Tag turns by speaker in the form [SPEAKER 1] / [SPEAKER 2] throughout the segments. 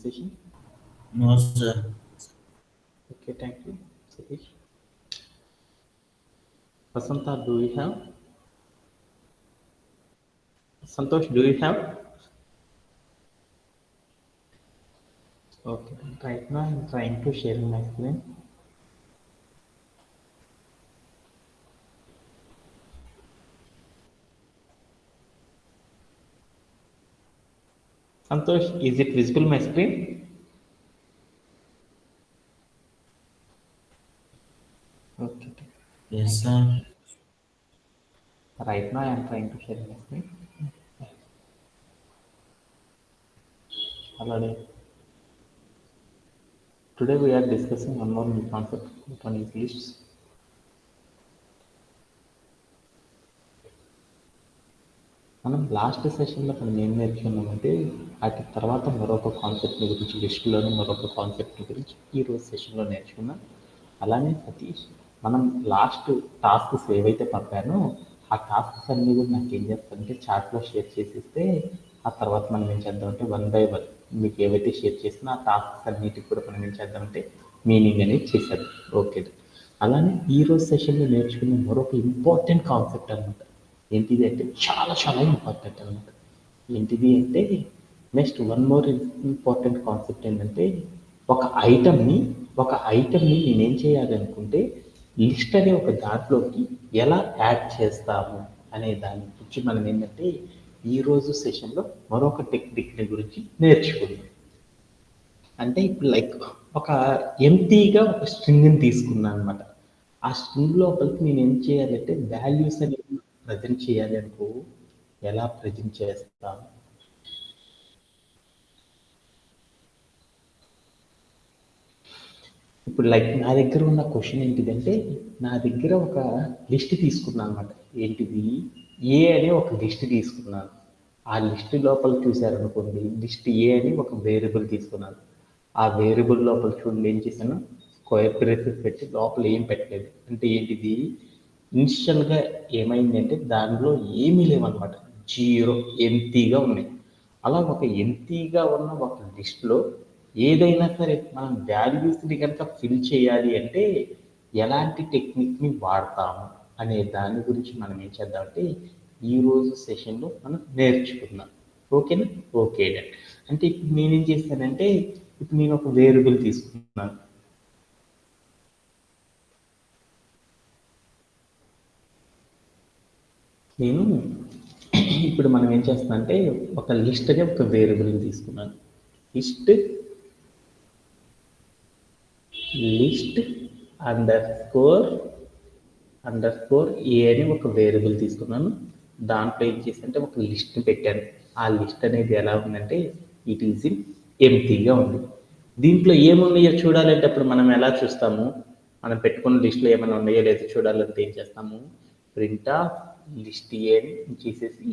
[SPEAKER 1] session?
[SPEAKER 2] No, sir.
[SPEAKER 1] Okay, thank you, Satish. Vasanta, do you have? Santosh, do you have? Okay, right now I'm trying to share my screen. Santosh, is it visible my screen? Okay,
[SPEAKER 2] Yes,
[SPEAKER 1] thank you.
[SPEAKER 2] sir.
[SPEAKER 1] Right now I'm trying to share my screen. Hello there. Today we are discussing one more new concept, which one is lists. మనం last సెషన్లో మనం ఏం నేర్చుకున్నామంటే వాటి తర్వాత మరొక concept గురించి లిస్టులోని మరొక concept గురించి ఈరోజు సెషన్లో నేర్చుకున్నాం. అలానే సతీష్, మనం లాస్ట్ టాస్క్స్ ఏవైతే పంపానో ఆ టాస్క్స్ అన్నీ కూడా నాకు ఏం చేస్తానంటే చాట్లో షేర్ చేసిస్తే ఆ తర్వాత మనం ఏం చేద్దామంటే 1 by 1 మీకు ఏవైతే షేర్ చేసినా ఆ టాస్క్స్ అన్నిటికి కూడా మనం ఏం చేద్దామంటే మీనింగ్ అనేది చేసేద్దాం. ఓకే, అలానే ఈరోజు సెషన్లో నేర్చుకునే మరొక ఇంపార్టెంట్ కాన్సెప్ట్ అనమాట. ఏంటిది అంటే చాలా చాలా ఇంపార్టెంట్ అనమాట. ఏంటిది అంటే next one more important concept ఏంటంటే ఒక ఐటమ్ని నేనేం చేయాలి అనుకుంటే లిస్ట్ అనే ఒక దాంట్లోకి ఎలా యాడ్ చేస్తాము అనే దాని గురించి మనం ఏంటంటే ఈరోజు సెషన్లో మరొక టెక్నిక్ని గురించి నేర్చుకుందాం. అంటే ఇప్పుడు లైక్ ఒక ఎంటీగా ఒక స్ట్రింగ్ని తీసుకున్నాను అనమాట. ఆ స్ట్రింగ్ లోపలికి నేను ఏం చేయాలంటే వాల్యూస్ అనేవి ప్రజెంట్ చేయాలి అనుకో, ఎలా ప్రజెంట్ చేస్తాను? ఇప్పుడు లైక్ నా దగ్గర ఉన్న క్వశ్చన్ ఏంటిదంటే నా దగ్గర ఒక లిస్ట్ తీసుకున్నాను అనమాట. ఏంటిది? ఏ అనే ఒక లిస్ట్ తీసుకున్నాను. ఆ లిస్ట్ లోపల చూశారనుకోండి, లిస్ట్ ఏ అని ఒక వేరియబుల్ తీసుకున్నాను. ఆ వేరియబుల్ లోపల చూడండి ఏం చేశాను, స్క్వేర్ బ్రేసెస్ పెట్టి లోపల ఏం పెట్టలేదు. అంటే ఏంటిది? ఇనిషియల్గా ఏమైందంటే దానిలో ఏమీ లేవన్నమాట, జీరో ఎంటీగా ఉన్నాయి. అలా ఒక ఎంటీగా ఉన్న ఒక లిస్ట్లో ఏదైనా సరే మనం వాల్యూస్ని కనుక ఫిల్ చేయాలి అంటే ఎలాంటి టెక్నిక్ని వాడతాము అనే దాని గురించి మనం ఏం చేద్దామంటే ఈరోజు సెషన్లో మనం నేర్చుకుందాం. ఓకేనా? Okay dad. అంటే ఇప్పుడు నేనేం చేస్తానంటే ఇప్పుడు నేను ఒక వేరియబుల్ తీసుకున్నాను. నేను ఇప్పుడు మనం ఏం చేస్తానంటే ఒక లిస్ట్ అనే ఒక వేరియబుల్ని తీసుకున్నాను. లిస్ట్ అండర్ స్కోర్ ఏ అని ఒక వేరియబుల్ తీసుకున్నాను. దాంట్లో ఏం చేస్తుంటే ఒక లిస్ట్ని పెట్టాను. ఆ లిస్ట్ అనేది ఎలా ఉందంటే ఇట్ ఈజ్ ఇన్ ఎంటీగా ఉంది. దీంట్లో ఏమున్నాయో చూడాలంటే అప్పుడు మనం ఎలా చూస్తాము? మనం పెట్టుకున్న లిస్ట్లో ఏమైనా ఉన్నాయో లేదో చూడాలంటే ఏం చేస్తాము? ప్రింట్ ఆఫ్ లిస్ట్ ఏ అని చేసేసి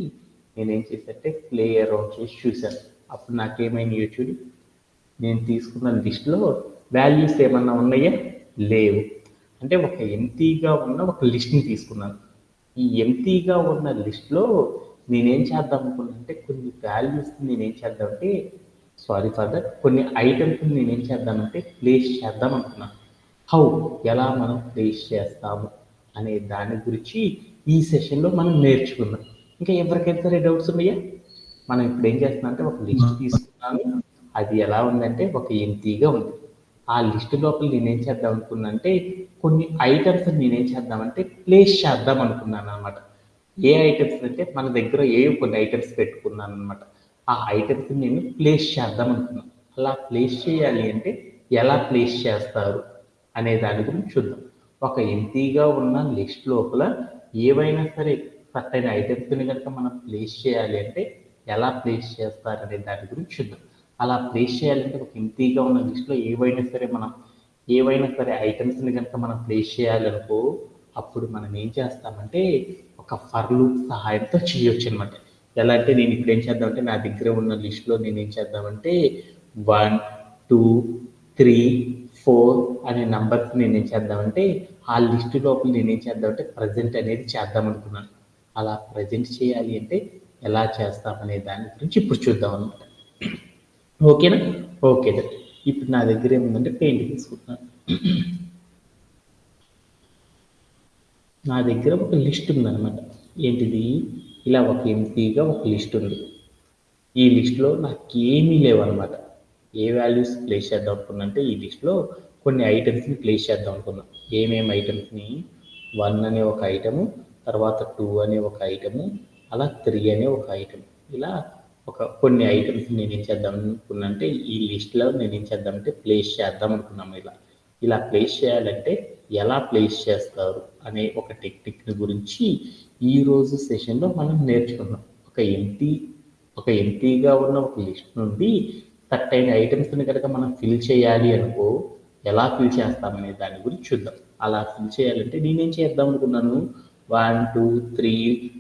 [SPEAKER 1] నేనేం చేశానంటే ప్లే అరౌండ్ చేసి చూశాను. అప్పుడు నాకేమైనాయో చూడు, నేను తీసుకున్న లిస్ట్లో వాల్యూస్ ఏమన్నా ఉన్నాయా? లేవు. అంటే ఒక ఎంటీగా ఉన్న ఒక లిస్ట్ని తీసుకున్నాను. ఈ ఎంటీగా ఉన్న లిస్ట్లో నేనేం చేద్దాం అనుకున్నానంటే కొన్ని వాల్యూస్ని నేనేం చేద్దామంటే సారీ ఫర్ దట్ కొన్ని ఐటమ్స్ని నేనేం చేద్దామంటే ప్లేస్ చేద్దాం అనుకున్నాను. హౌ, ఎలా మనం ప్లేస్ చేస్తాము అనే దాని గురించి ఈ సెషన్లో మనం నేర్చుకుందాం. ఇంకా ఎవరికైనా సరే డౌట్స్ ఉన్నాయా? మనం ఇప్పుడు ఏం చేస్తున్నాం అంటే ఒక లిస్ట్ తీసుకున్నాను, అది ఎలా ఉందంటే ఒక ఎంటీగా ఉంది. ఆ లిస్ట్ లోపల నేనేం చేద్దాం అనుకున్నానంటే కొన్ని ఐటమ్స్ నేనేం చేద్దామంటే ప్లేస్ చేద్దాం అనుకున్నాను అనమాట. ఏ ఐటమ్స్ అంటే మన దగ్గర కొన్ని ఐటమ్స్ పెట్టుకున్నాను అనమాట. ఆ ఐటమ్స్ నేను ప్లేస్ చేద్దాం అనుకున్నాను. అలా ప్లేస్ చేయాలి అంటే ఎలా ప్లేస్ చేస్తారు అనే దాని గురించి చూద్దాం. ఒక ఎంటీగా ఉన్న లిస్ట్ లోపల ఏవైనా సరే సర్టైన్ ఐటమ్స్ని కనుక మనం ప్లేస్ చేయాలి అంటే ఎలా ప్లేస్ చేస్తారనే దాని గురించి చూద్దాం. అలా ప్లేస్ చేయాలంటే ఒక ఎంటీగా ఉన్న లిస్ట్లో ఏవైనా సరే ఐటమ్స్ని కనుక మనం ప్లేస్ చేయాలనుకో అప్పుడు మనం ఏం చేస్తామంటే ఒక ఫర్ లూప్ సహాయంతో చేయొచ్చు అనమాట. ఎలా అంటే నేను ఇప్పుడు ఏం చేద్దామంటే నా దగ్గర ఉన్న లిస్ట్లో నేను ఏం చేద్దామంటే 1, 2, 3, 4 అనే నంబర్స్ నేనేం చేద్దామంటే ఆ లిస్ట్ లోపల నేనేం చేద్దామంటే ప్రజెంట్ అనేది చేద్దాం అనుకున్నాను. అలా ప్రజెంట్ చేయాలి అంటే ఎలా చేస్తామనే దాని గురించి ఇప్పుడు చూద్దాం అనమాట. ఓకేనా? Okay that. ఇప్పుడు నా దగ్గర ఏముందంటే పెయింట్ తీసుకుంటున్నాను. నా దగ్గర ఒక లిస్ట్ ఉందన్నమాట. ఏంటిది? ఇలా ఒక ఎంటీగా ఒక లిస్ట్ ఉంది. ఈ లిస్ట్లో నాకేమీ లేవన్నమాట. ఏ వాల్యూస్ ప్లేస్ చేద్దాం అనుకున్నంటే ఈ లిస్ట్లో కొన్ని ఐటమ్స్ని ప్లేస్ చేద్దాం అనుకున్నాం. ఏమేమి ఐటమ్స్ని? 1 అనే ఒక ఐటము, తర్వాత 2 అనే ఒక ఐటము, అలా 3 అనే ఒక ఐటమ్. ఇలా కొన్ని ఐటమ్స్ నేనేం చేద్దాం అనుకున్నంటే ఈ లిస్ట్లో నేనేం చేద్దామంటే ప్లేస్ చేద్దాం అనుకున్నాము ఇలా. ఇలా ప్లేస్ చేయాలంటే ఎలా ప్లేస్ చేస్తారు అనే ఒక టెక్నిక్ని గురించి ఈరోజు సెషన్లో మనం నేర్చుకున్నాం. ఒక ఎంటీగా ఉన్న ఒక లిస్ట్ నుండి సర్టైన్ ఐటమ్స్ని కనుక మనం ఫిల్ చేయాలి అనుకో, ఎలా ఫిల్ చేస్తామనే దాని గురించి చూద్దాం. అలా ఫిల్ చేయాలంటే నేనేం చేద్దాం అనుకున్నాను, 1 2 3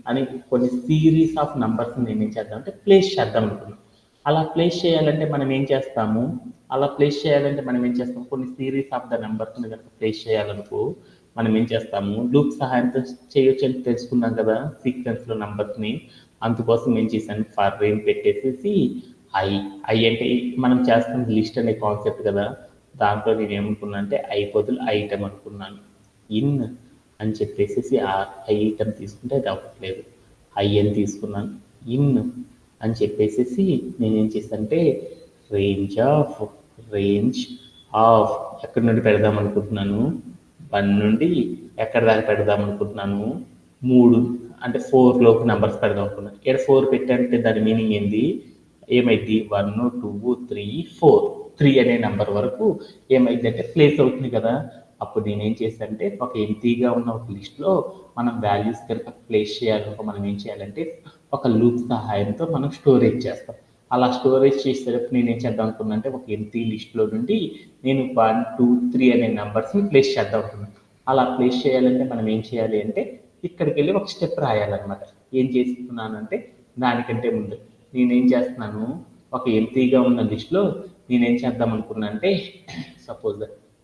[SPEAKER 1] అని కొన్ని సిరీస్ ఆఫ్ నంబర్స్ నేనేం చేద్దాం అంటే ప్లేస్ చేద్దాం అనుకున్నాను. అలా ప్లేస్ చేయాలంటే మనం ఏం చేస్తాము, కొన్ని సిరీస్ ఆఫ్ ద నెంబర్స్ని కనుక ప్లేస్ చేయాలనుకో మనం ఏం చేస్తాము, లూప్ సహాయంతో చేయొచ్చు అని తెలుసుకున్నాం కదా సీక్వెన్స్లో నెంబర్స్ని. అందుకోసం ఏం చేశాను, ఫర్ ఏం పెట్టేసేసి ఐ అంటే మనం చేస్తున్న లిస్ట్ అనే కాన్సెప్ట్ కదా, దాంట్లో నేను ఏమనుకున్నా అంటే ఐ బదులు ఐటమ్ అనుకున్నాను. ఇన్ అని చెప్పేసి ఆ ఐటమ్ తీసుకుంటే అది అవ్వట్లేదు, ఐ అని తీసుకున్నాను. ఇన్ అని చెప్పేసి నేనేం చేశానంటే రేంజ్ ఆఫ్ ఎక్కడి నుండి పెడదాం అనుకుంటున్నాను, 1 నుండి ఎక్కడ దాకా పెడదాం అనుకుంటున్నాను, 3 అంటే 4 లోపు నెంబర్స్ పెడదాం అనుకున్నాను. ఇక్కడ 4 పెట్టానంటే దాని మీనింగ్ ఏంది, ఏమైంది 1 2 3 4 3 అనే నెంబర్ వరకు ఏమైందంటే ప్లేస్ అవుతుంది కదా. అప్పుడు నేనేం చేశానంటే ఒక ఎంటీగా ఉన్న ఒక లిస్ట్లో మనం వాల్యూస్ కనుక ప్లేస్ చేయాలనుకో మనం ఏం చేయాలంటే ఒక లూప్ సహాయంతో మనం స్టోరేజ్ చేస్తాం. అలా స్టోరేజ్ చేసేటప్పుడు నేను ఏం చేద్దాం అనుకున్నా అంటే ఒక ఎంటీ లిస్ట్లో నుండి నేను 1 2 3 అనే నెంబర్స్ని ప్లేస్ చేద్దాం అనుకున్నాను. అలా ప్లేస్ చేయాలంటే మనం ఏం చేయాలి అంటే ఇక్కడికి వెళ్ళి ఒక స్టెప్ రాయాలన్నమాట. ఏం చేసుకున్నానంటే దానికంటే ముందు నేనేం చేస్తున్నాను, ఒక ఎంటీగా ఉన్న లిస్ట్లో నేనేం చేద్దాం అనుకున్నా అంటే సపోజ్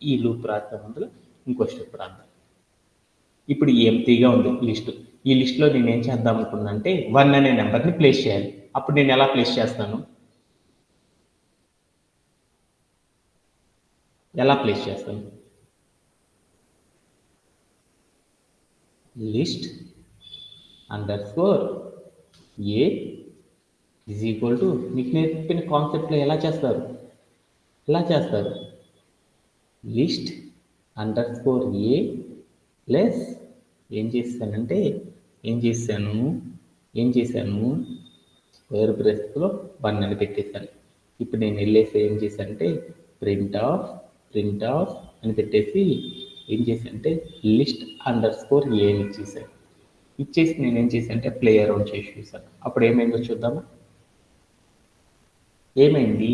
[SPEAKER 1] ఈ లూప్ రాద్దాం, అందులో ఇంకో స్టెప్ రాద్దాం. ఇప్పుడు ఈ ఎంటీగా ఉంది లిస్ట్. ఈ లిస్ట్లో నేను ఏం చేద్దాం అనుకున్నా అంటే 1 అనే నెంబర్ని ప్లేస్ చేయాలి. అప్పుడు నేను ఎలా ప్లేస్ చేస్తాను, list under score A is equal to, మీకు నేర్పిన కాన్సెప్ట్లో ఎలా చేస్తారు లిస్ట్ అండర్ స్కోర్ ఏ ప్లస్ ఏం చేశాను స్క్వేర్ బ్రేస్లో 1 అని పెట్టేశాను. ఇప్పుడు నేను వెళ్ళేసి ఏం చేశానంటే ప్రింట్ ఆఫ్ అని పెట్టేసి ఏం చేశానంటే లిస్ట్ అండర్ స్కోర్ ఏ అని ఇచ్చేసి నేను ఏం చేశానంటే ప్లే అరౌండ్ చేసి చూసాను. అప్పుడు ఏమైందో చూద్దామా. ఏమైంది,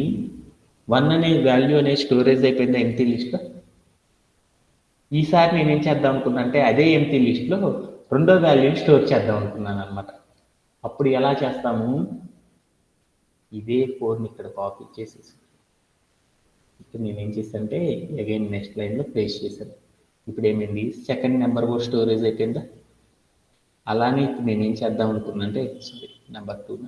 [SPEAKER 1] 1 అనే వాల్యూ అనేది స్టోరేజ్ అయిపోయింది ఎంటీ లిస్ట్లో. ఈసారి నేనేం చేద్దాం అనుకున్నా అంటే అదే ఎంటీ లిస్ట్లో రెండో వాల్యూని స్టోర్ చేద్దాం అనుకున్నాను అనమాట. అప్పుడు ఎలా చేస్తాము, ఇదే కోడ్ని ఇక్కడ కాపీ చేసేసి ఇప్పుడు నేనేం చేశానంటే అగైన్ నెక్స్ట్ లైన్లో ప్లేస్ చేశాను. ఇప్పుడు ఏమైంది, సెకండ్ నెంబర్ కూడా స్టోరేజ్ అయిపోయిందా. అలానే ఇప్పుడు నేనేం చేద్దాం అనుకున్నా అంటే నెంబర్ 2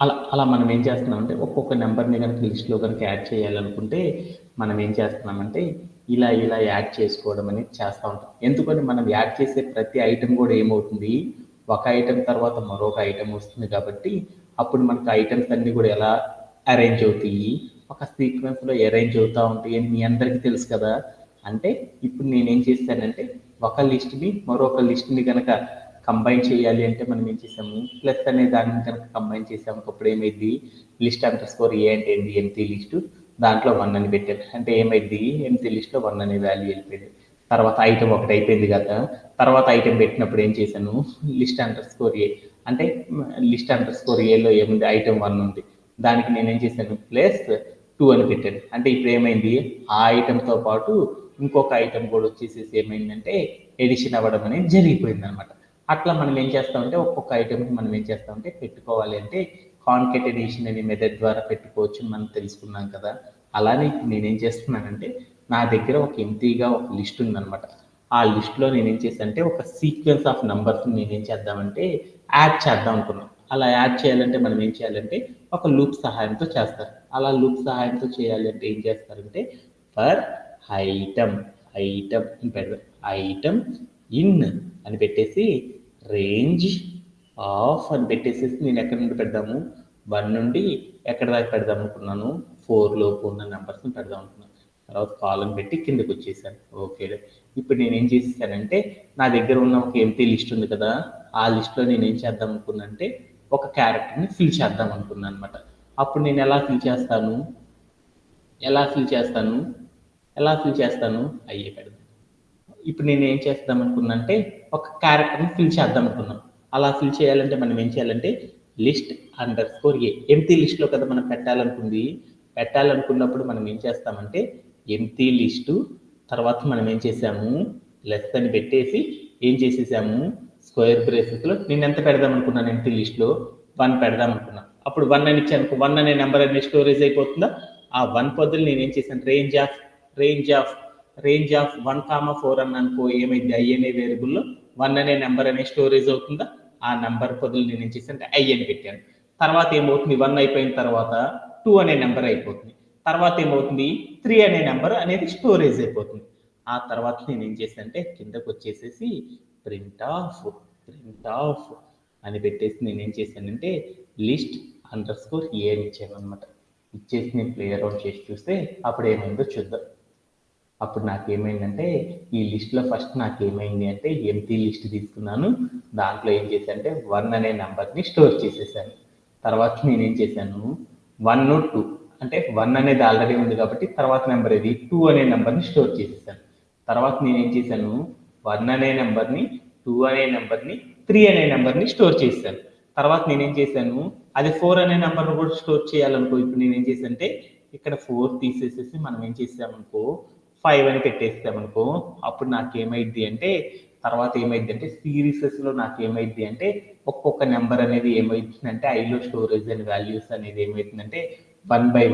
[SPEAKER 1] అలా మనం ఏం చేస్తున్నామంటే ఒక్కొక్క నెంబర్ని కనుక లిస్ట్లో కనుక యాడ్ చేయాలనుకుంటే మనం ఏం చేస్తున్నామంటే ఇలా యాడ్ చేసుకోవడం అనేది చేస్తూ ఉంటాం. ఎందుకని మనం యాడ్ చేసే ప్రతి ఐటమ్ కూడా ఏమవుతుంది, ఒక ఐటమ్ తర్వాత మరొక ఐటమ్ వస్తుంది కాబట్టి అప్పుడు మనకు ఐటమ్స్ అన్నీ కూడా ఎలా అరేంజ్ అవుతాయి, ఒక సీక్వెన్స్లో అరేంజ్ అవుతూ ఉంటాయి అని మీ అందరికీ తెలుసు కదా. అంటే ఇప్పుడు నేనేం చేశానంటే ఒక లిస్ట్ని మరొక లిస్ట్ని కనుక కంబైన్ చేయాలి అంటే మనం ఏం చేసాము, ప్లస్ అనే దాన్ని కనుక కంబైన్ చేసాము. అప్పుడు ఏమైంది, లిస్ట్ అండర్ స్కోర్ ఏ అంటే ఏంటి, ఎంటీ లిస్టు, దాంట్లో 1 అని పెట్టాను. అంటే ఏమైంది, ఎంటీ లిస్ట్లో 1 అనే వాల్యూ వెళ్ళిపోయింది. తర్వాత ఐటమ్ ఒకటి అయిపోయింది కదా, తర్వాత ఐటమ్ పెట్టినప్పుడు ఏం చేశాను, లిస్ట్ అండర్ స్కోర్ ఏ అంటే లిస్ట్ అండర్ స్కోర్ ఏలో ఏముంది, ఐటమ్ 1 ఉంది, దానికి నేనేం చేశాను ప్లస్ 2 అని పెట్టాను. అంటే ఇప్పుడు ఏమైంది, ఆ ఐటమ్తో పాటు ఇంకొక ఐటమ్ కూడా వచ్చేసేసి ఏమైందంటే ఎడిషన్ అవ్వడం అనేది జరిగిపోయింది అనమాట. అట్లా మనం ఏం చేస్తామంటే ఒక్కొక్క ఐటమ్కి మనం ఏం చేస్తామంటే పెట్టుకోవాలి అంటే కాన్కెటనేషన్ అనే మెథడ్ ద్వారా పెట్టుకోవచ్చు మనం తెలుసుకున్నాం కదా. అలానే నేనేం చేస్తున్నానంటే నా దగ్గర ఒక ఎంటీగా ఒక లిస్ట్ ఉందనమాట. ఆ లిస్ట్లో నేనేం చేశానంటే ఒక సీక్వెన్స్ ఆఫ్ నంబర్స్ని నేనేం చేద్దామంటే యాడ్ చేద్దాం అనుకున్నాను. అలా యాడ్ చేయాలంటే మనం ఏం చేయాలంటే ఒక లూప్ సహాయంతో చేస్తారు. అలా లూప్ సహాయంతో చేయాలి అంటే ఏం చేస్తారంటే ఫర్ ఐటమ్ ఐటమ్ అని పెడతారు. ఐటమ్ ఇన్ అని పెట్టేసి రేంజ్ ఆఫ్ అని పెట్టేసేసి నేను ఎక్కడి నుండి పెడదాము 1 నుండి ఎక్కడ దాకా పెడదాం అనుకున్నాను 4 లోపు ఉన్న నెంబర్స్ని పెడదాం అనుకున్నాను. తర్వాత కాలం పెట్టి కిందకి వచ్చేసాను. ఓకే, ఇప్పుడు నేను ఏం చేసేసానంటే నా దగ్గర ఉన్న ఒక ఎంటీ లిస్ట్ ఉంది కదా, ఆ లిస్ట్లో నేను ఏం చేద్దాం అనుకున్నానంటే ఒక క్యారెక్టర్ని ఫిల్ చేద్దాం అనుకున్నాను అనమాట. అప్పుడు నేను ఎలా ఫిల్ చేస్తాను అయ్యే పెడదాం. ఇప్పుడు నేను ఏం చేద్దాం అనుకున్నానంటే ఒక క్యారెక్టర్ని ఫిల్ చేద్దాం అనుకున్నాను. అలా ఫిల్ చేయాలంటే మనం ఏం చేయాలంటే లిస్ట్ _ ఏ ఎంటీ లిస్ట్లో కదా మనం పెట్టాలనుకున్నప్పుడు మనం ఏం చేస్తామంటే ఎంటీ లిస్టు తర్వాత మనం ఏం చేసాము లెస్ అని పెట్టేసి ఏం చేసేసాము స్క్వేర్ బ్రేసెస్లో నేను ఎంత పెడదాం అనుకున్నాను ఎంటీ లిస్ట్లో 1 పెడదాం అనుకున్నాను. అప్పుడు 1 అని ఇచ్చాను, 1 అనే నెంబర్ అనేది స్టోరేజ్ అయిపోతుందా. ఆ 1 బదులు నేను ఏం చేశాను రేంజ్ ఆఫ్ 1, 4 అని అనుకో, ఏమైంది ఐ అనే వేరియబుల్లో 1 అనే నెంబర్ అనే స్టోరేజ్ అవుతుందా. ఆ నెంబర్ బదులు నేను ఏం చేశాను ఐ అని పెట్టాను. తర్వాత ఏమవుతుంది 1 అయిపోయిన తర్వాత 2 అనే నెంబర్ అయిపోతుంది. తర్వాత ఏమవుతుంది 3 అనే నెంబర్ అనేది స్టోరేజ్ అయిపోతుంది. ఆ తర్వాత నేను ఏం చేశాను అంటే కిందకు వచ్చేసేసి ప్రింట్ ఆఫ్ అని పెట్టేసి నేను ఏం చేశానంటే లిస్ట్ _ ఏ అని ఇచ్చాను అనమాట. ఇచ్చేసి నేను ప్లే అరౌండ్ చేసి చూస్తే అప్పుడు ఏమైందో చూద్దాం. అప్పుడు నాకేమైందంటే ఈ లిస్ట్లో ఫస్ట్ నాకేమైంది అంటే ఎంటీ లిస్ట్ తీసుకున్నాను, దాంట్లో ఏం చేశానంటే 1 అనే నెంబర్ని స్టోర్ చేసేసాను. తర్వాత నేనేం చేశాను 1, 2 అంటే 1 అనేది ఆల్రెడీ ఉంది కాబట్టి తర్వాత నెంబర్ ఏది 2 అనే నెంబర్ని స్టోర్ చేసేసాను. తర్వాత నేనేం చేశాను 1 అనే నెంబర్ని 2 అనే నెంబర్ని 3 అనే నెంబర్ని స్టోర్ చేశాను. తర్వాత నేనేం చేశాను అది 4 అనే నెంబర్ని కూడా స్టోర్ చేయాలనుకో. ఇప్పుడు నేనేం చేశానంటే ఇక్కడ 4 తీసేసేసి మనం ఏం చేసామనుకో 5 అని పెట్టేస్తామనుకో, అప్పుడు నాకేమైద్ది అంటే తర్వాత ఏమైందంటే సిరీసెస్లో నాకేమైద్ది అంటే ఒక్కొక్క నెంబర్ అనేది ఏమవుతుందంటే ఐలో స్టోరేజ్ అండ్ వాల్యూస్ అనేది ఏమవుతుందంటే 1 by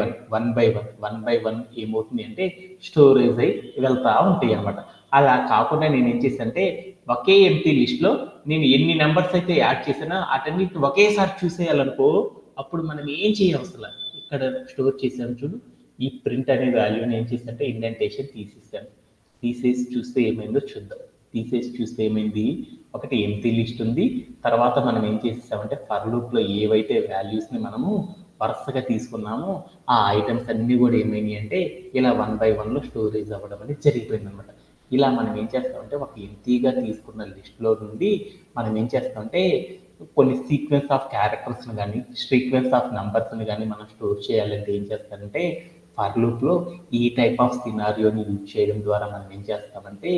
[SPEAKER 1] 1 ఏమవుతుంది అంటే స్టోరేజ్ అయి వెళ్తా ఉంటాయి అనమాట. అలా కాకుండా నేను ఏం చేశానంటే ఒకే ఎంటీ లిస్ట్లో నేను ఎన్ని నెంబర్స్ అయితే యాడ్ చేసినా అటన్నిటి ఒకేసారి చూసేయాలనుకో, అప్పుడు మనం ఏం చేయవసరం ఇక్కడ స్టోర్ చేసాను చూడు. ఈ ప్రింట్ అనే వాల్యూని ఏం చేశానంటే ఇండెంటేషన్ తీసేసి చూస్తే ఏమైందో చూద్దాం. తీసేసి చూస్తే ఏమైంది ఒకటి ఎంటీ లిస్ట్ ఉంది. తర్వాత మనం ఏం చేసేసామంటే ఫర్ లూప్లో ఏవైతే వాల్యూస్ని మనము వరుసగా తీసుకున్నామో ఆ ఐటమ్స్ అన్నీ కూడా ఏమైనాయి అంటే ఇలా 1 by 1లో స్టోరేజ్ అవ్వడం అనేది జరిగిపోయింది అనమాట. ఇలా మనం ఏం చేస్తామంటే ఒక ఎంటీగా తీసుకున్న లిస్ట్లో నుండి మనం ఏం చేస్తామంటే కొన్ని సీక్వెన్స్ ఆఫ్ క్యారెక్టర్స్ని కానీ సీక్వెన్స్ ఆఫ్ నంబర్స్ని కానీ మనం స్టోర్ చేయాలంటే ఏం చేస్తారంటే ఫర్ లూప్లో ఈ టైప్ ఆఫ్ సినారియోని యూజ్ చేయడం ద్వారా మనం ఏం చేస్తామంటే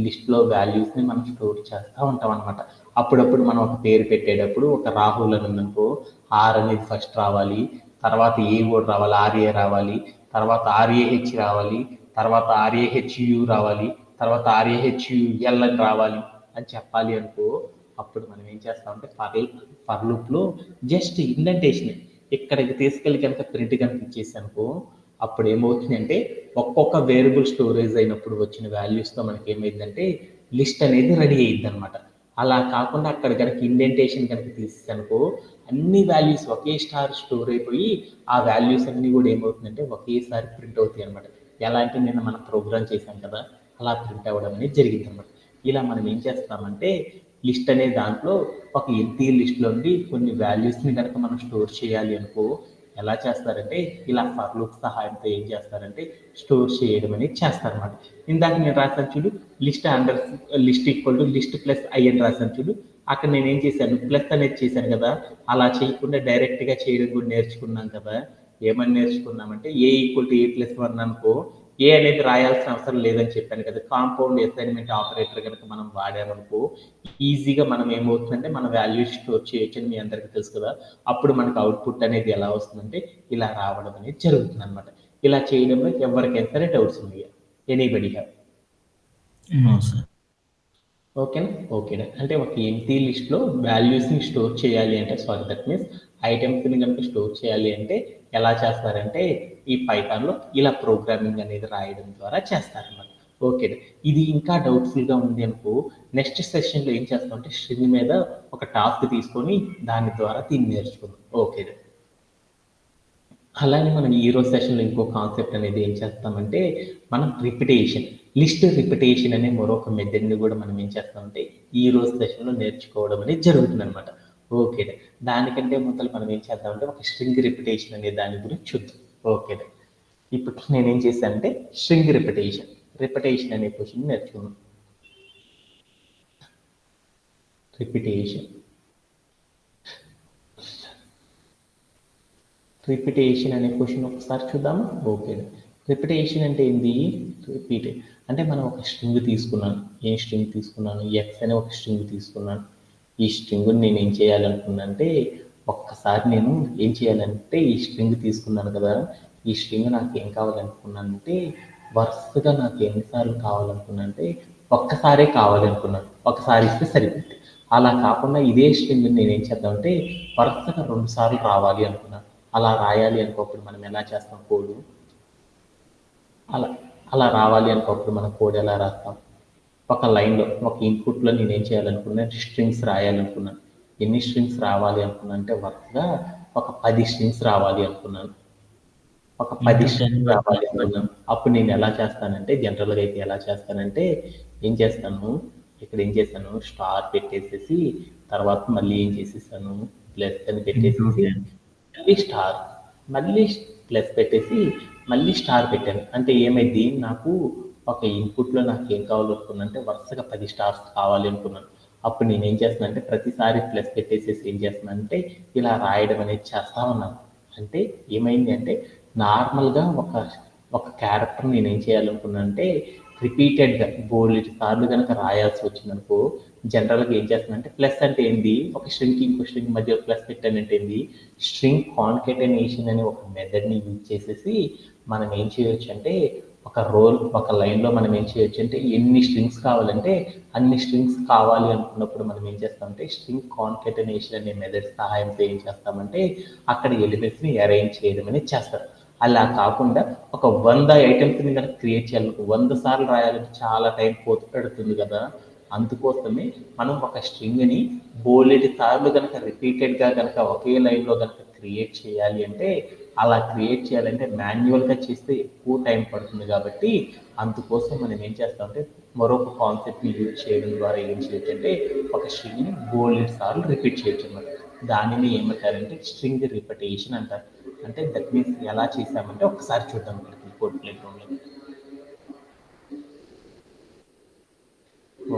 [SPEAKER 1] లిస్ట్లో వాల్యూస్ని మనం స్టోర్ చేస్తూ ఉంటాం అనమాట. అప్పుడప్పుడు మనం ఒక పేరు పెట్టేటప్పుడు ఒక రాహుల్ అని ఉందనుకో, ఆర్ అనేది ఫస్ట్ రావాలి, తర్వాత ఏ కూడా రావాలి, ఆర్ఏ రావాలి, తర్వాత ఆర్ఏహెచ్ రావాలి, తర్వాత ఆర్ఏహెచ్యు రావాలి, తర్వాత ఆర్ఏహెచ్యుఎల్ అని రావాలి అని చెప్పాలి అనుకో, అప్పుడు మనం ఏం చేస్తామంటే ఫర్ లూప్లో జస్ట్ ఇండెంటేషన్ ఇక్కడికి తీసుకెళ్ళి కనుక ప్రింట్ కనుక ఇచ్చేసి అనుకో, అప్పుడు ఏమవుతుంది అంటే ఒక్కొక్క వేరియబుల్ స్టోరేజ్ అయినప్పుడు వచ్చిన వాల్యూస్తో మనకి ఏమైందంటే లిస్ట్ అనేది రెడీ అయ్యిద్ది అనమాట. అలా కాకుండా అక్కడ కనుక ఇండెంటేషన్ కనుక తీసేసనుకో అన్ని వాల్యూస్ ఒకే స్టోర్ అయిపోయి ఆ వాల్యూస్ అన్నీ కూడా ఏమవుతుందంటే ఒకేసారి ప్రింట్ అవుతాయి అనమాట. ఎలా అంటే నేను మనం ప్రోగ్రామ్ చేశాం కదా, అలా ప్రింట్ అవ్వడం అనేది జరిగింది అనమాట. ఇలా మనం ఏం చేస్తామంటే లిస్ట్ అనే దాంట్లో ఒక ఎంటీ లిస్ట్లో ఉండి కొన్ని వాల్యూస్ని కనుక మనం స్టోర్ చేయాలి అనుకో, ఎలా చేస్తారంటే ఇలా ఫర్ లూప్ సహాయంతో ఏం చేస్తారంటే స్టోర్ చేయడం అనేది చేస్తారన్నమాట. ఇందాక నేను రాసాను చూడు list equal to list plus I అని రాసాను చూడు. అక్కడ నేను ఏం చేశాను ప్లస్ అనేది చేశాను కదా, అలా చేయకుండా డైరెక్ట్గా చేయడం కూడా నేర్చుకున్నాం కదా. ఏమని నేర్చుకున్నామంటే ఏ ఈక్వల్ టు A+1 అనుకో, ఏ అనేది రాయాల్సిన అవసరం లేదని చెప్పాను కదా. కాంపౌండ్ అసైన్మెంట్ ఆపరేటర్ కనుక మనం వాడామనుకో ఈజీగా మనం ఏమవుతుందంటే మన వాల్యూస్ స్టోర్ చేయొచ్చు అని మీ అందరికీ తెలుసు కదా. అప్పుడు మనకు అవుట్పుట్ అనేది ఎలా వస్తుందంటే ఇలా రావడం అనేది జరుగుతుంది అనమాట. ఇలా చేయడంలో ఎవరికైనా సరే డౌట్స్ ఉన్నాయా? Anybody have? ఓకేనా. అంటే ఒక ఎంటీ లిస్ట్లో వాల్యూస్ని స్టోర్ చేయాలి అంటే దట్ మీన్స్ ఐటమ్స్ని కనుక స్టోర్ చేయాలి అంటే ఎలా చేస్తారంటే ఈ పైథాన్లో ఇలా ప్రోగ్రామింగ్ అనేది రాయడం ద్వారా చేస్తారన్నమాట. ఓకే. ఇది ఇంకా డౌట్‌ఫుల్‌గా ఉంది అనుకో, నెక్స్ట్ సెషన్‌లో ఏం చేస్తామంటే స్ట్రింగ్ మీద ఒక టాస్క్ తీసుకొని దాని ద్వారా దీన్ని నేర్చుకుందాం. ఓకే. అలానే మనం ఈరోజు సెషన్‌లో ఇంకో కాన్సెప్ట్ అనేది ఏం చేస్తామంటే, మనం లిస్ట్ రిపిటేషన్ అనే మరొక మెథడ్‌ని కూడా మనం ఏం చేస్తామంటే, ఈరోజు సెషన్‌లో నేర్చుకోవడం అనేది జరుగుతుందనమాట. ఓకే. దానికంటే ముందల మనం ఏం చేద్దామంటే, ఒక స్ట్రింగ్ రిపిటేషన్ అనే దాని గురించి చూద్దాం. ఓకే. ఇప్పుడు నేనేం చేశానంటే, స్ట్రింగ్ రిపిటేషన్ అనే క్వెషన్ నేర్చుకున్నాం. రిపిటేషన్ అనే క్వశ్చన్ ఒకసారి చూద్దామా? ఓకే. రిపిటేషన్ అంటే ఏంది? రిపీట్ అంటే మనం ఒక స్ట్రింగ్ తీసుకున్నాను. ఏ స్ట్రింగ్ తీసుకున్నాను? ఎక్స్ అనే ఒక స్ట్రింగ్ తీసుకున్నాను. ఈ స్ట్రింగ్ నేను ఏం చేయాలనుకున్నానంటే ఒక్కసారి నేను ఏం చేయాలంటే ఈ స్ట్రింగ్ తీసుకున్నాను కదా! ఈ స్ట్రింగ్ నాకు ఏం కావాలనుకున్నానంటే వరుసగా నాకు ఎన్నిసార్లు కావాలనుకున్నానంటే ఒక్కసారే కావాలనుకున్నాను. ఒకసారి ఇస్తే సరిపోద్ది. అలా కాకుండా ఇదే స్ట్రింగ్ నేను ఏం చేద్దామంటే వరుసగా 2 సార్లు రావాలి అనుకున్నాను. అలా రాయాలి అనుకోప్పుడు మనం ఎలా చేస్తాం కోడ్? అలా అలా రావాలి అనుకోప్పుడు మనం కోడ్ ఎలా రాస్తాం? ఒక లైన్‌లో ఒక ఇన్‌పుట్‌లో నేనేం చేయాలనుకున్నాను స్ట్రింగ్స్ రాయాలనుకున్నాను. ఎన్ని స్ట్రింగ్స్ రావాలి అనుకున్నాను అంటే వరుసగా ఒక 10 స్ట్రింగ్స్ రావాలి అనుకున్నాను. ఒక 10
[SPEAKER 2] ఇంటూ 10
[SPEAKER 1] స్ట్రింగ్స్ రావాలి
[SPEAKER 2] పెడతాను.
[SPEAKER 1] అనుకున్నాను. అప్పుడు నేను ఎలా చేస్తానంటే జనరల్‌గా అయితే ఎలా చేస్తానంటే ఏం చేస్తాను, ఇక్కడ ఏం చేశాను స్టార్ పెట్టేసేసి తర్వాత మళ్ళీ ఏం చేసేసాను ప్లస్ అని
[SPEAKER 2] ఇంటూ
[SPEAKER 1] పెట్టేసేసి
[SPEAKER 2] 10.
[SPEAKER 1] మళ్ళీ స్టార్, మళ్ళీ ప్లస్ పెట్టేసి మళ్ళీ స్టార్ పెట్టాను. అంటే ఏమైంది నాకు ఒక ఇన్పుట్‌లో నాకు ఏం కావాలనుకున్నానంటే వరుసగా 10 స్టార్స్ కావాలి అనుకున్నాను. అప్పుడు నేనేం చేస్తున్నానంటే ప్రతిసారి ప్లస్ పెట్టేసేసి ఏం చేస్తున్నానంటే ఇలా రాయడం అనేది చేస్తా ఉన్నాను. అంటే ఏమైంది అంటే నార్మల్‌గా ఒక క్యారెక్టర్ నేనేం చేయాలనుకున్నానంటే రిపీటెడ్‌గా బోలెడు సార్లు గనక రాయాల్సి వచ్చిందనుకో జనరల్‌గా ఏం చేస్తున్నానంటే ప్లస్ అంటే ఏంది ఒక స్ట్రింగ్‌కి ఇంకో స్ట్రింగ్ మధ్య ప్లస్ పెట్టానంటే ఏంది స్ట్రింగ్ కాన్కాటనేషన్ అనే ఒక మెథడ్‌ని యూజ్ చేసేసి మనం ఏం చేయొచ్చంటే ఒక లైన్‌లో మనం ఏం చేయొచ్చంటే ఎన్ని స్ట్రింగ్స్ కావాలంటే అన్ని స్ట్రింగ్స్ కావాలి అనుకున్నప్పుడు మనం ఏం చేస్తామంటే స్ట్రింగ్ కాన్కాటనేషన్ అనే మెథడ్ సహాయంతో ఏం చేస్తామంటే అక్కడ ఎలిమెంట్స్‌ని అరేంజ్ చేయడం అనేది చేస్తారు. అలా కాకుండా ఒక 100 ఐటెమ్స్‌ని గనక క్రియేట్ చేయాలనుకో 100 సార్లు రాయాలంటే చాలా టైం పడుతుంది కదా! అందుకోసమే మనం ఒక స్ట్రింగ్‌ని బోలెడు సార్లు గనక రిపీటెడ్‌గా గనక ఒకే లైన్‌లో గనక క్రియేట్ చేయాలి అంటే అలా క్రియేట్ చేయాలంటే మాన్యువల్‌గా చేస్తే ఎక్కువ టైం పడుతుంది కాబట్టి అందుకోసం మనం ఏం చేస్తామంటే మరొక కాన్సెప్ట్‌ని యూజ్ చేయడం ద్వారా ఏం చేయొచ్చంటే ఒక స్ట్రింగ్‌ని బోలెడు సార్లు రిపీట్ చేయొచ్చనమాట. దానిని ఏమంటారంటే స్ట్రింగ్ రిపిటేషన్ అంటారు. అంటే దట్ మీన్స్ ఎలా చేసామంటే ఒకసారి చూద్దాం మనకి కోడ్ ప్లే గ్రౌండ్‌లో.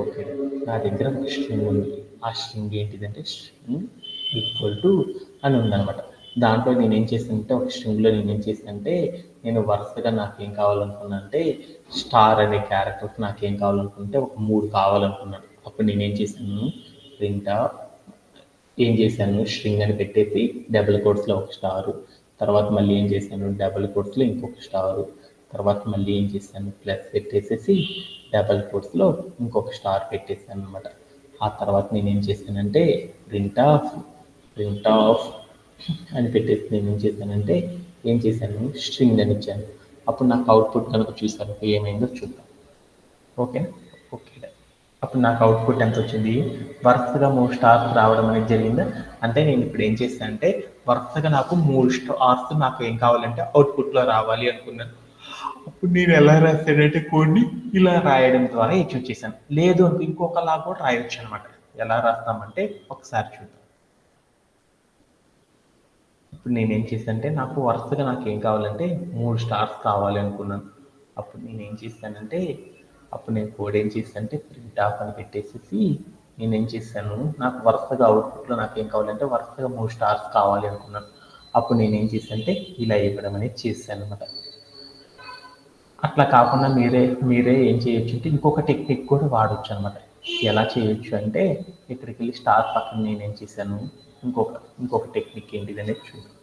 [SPEAKER 1] ఓకే. నా దగ్గర ఒక స్ట్రింగ్ ఉంది. ఆ స్ట్రింగ్ ఏంటిదంటే స్ట్రింగ్ ఈక్వల్ టు అని ఉందనమాట. దాంట్లో నేనేం చేశానంటే ఒక స్ట్రింగ్‌లో నేనేం చేశానంటే నేను వరుసగా నాకేం కావాలనుకున్నానంటే స్టార్ అనే క్యారెక్టర్స్ నాకేం కావాలనుకుంటే ఒక 3 కావాలనుకున్నాను. అప్పుడు నేనేం చేశాను ప్రింట్ ఏం చేశాను స్ట్రింగ్ అని పెట్టేసి డబుల్ కోట్స్‌లో ఒక స్టారు. తర్వాత మళ్ళీ ఏం చేశాను డబుల్ కోట్స్‌లో ఇంకొక స్టారు. తర్వాత మళ్ళీ ఏం చేశాను ప్లస్ పెట్టేసేసి డబుల్ కోట్స్‌లో ఇంకొక స్టార్ పెట్టేసాను అనమాట. ఆ తర్వాత నేనేం చేశానంటే ప్రింట్ ఆఫ్ ప్రింట్ ఆఫ్ అని పెట్టేసి నేనేం చేశానంటే ఏం చేశాను స్ట్రింగ్ అని ఇచ్చాను. అప్పుడు నాకు అవుట్పుట్ కనుక చూసాను ఏమైందో చూద్దాం. ఓకేనా? ఓకే. అప్పుడు నాకు అవుట్పుట్ ఎంత వచ్చింది వరుసగా 3 స్టార్స్ రావడం అనేది జరిగిందా అంటే నేను ఇప్పుడు ఏం చేశాను అంటే వరుసగా నాకు 3 స్టార్స్ నాకు ఏం కావాలంటే అవుట్పుట్లో రావాలి అనుకున్నాను. అప్పుడు నేను ఎలా రాశానంటే కోడ్ని ఇలా రాయడం ద్వారా అచీవ్ చేశాను. లేదు అంటే ఇంకొకలా కూడా రాయొచ్చు అనమాట. ఎలా రాస్తామంటే ఒకసారి చూద్దాం. ఇప్పుడు నేనేం చేశానంటే నాకు వరుసగా నాకు ఏం కావాలంటే 3 స్టార్స్ కావాలి అనుకున్నాను. అప్పుడు నేనేం చేశానంటే అప్పుడు నేను కోడ్ ఏం చేశానంటే ప్రింట్ ఆఫ్ అని పెట్టేసేసి నేనేం చేశాను నాకు వరుసగా అవుట్పుట్లో నాకేం కావాలంటే వరుసగా 3 స్టార్స్ కావాలి అనుకున్నాను. అప్పుడు నేనేం చేశానంటే ఇలా ఇవ్వడం అనేది చేశాను అనమాట. అట్లా కాకుండా మీరే ఏం చేయొచ్చు అంటే ఇంకొక టెక్నిక్ కూడా వాడొచ్చు అనమాట. ఎలా చేయొచ్చు అంటే ఇక్కడికి వెళ్ళి స్టార్ పక్కన నేనేం చేశాను ఇంకొక ఇంకొక టెక్నిక్ ఏంటిదనేది చూద్దాం.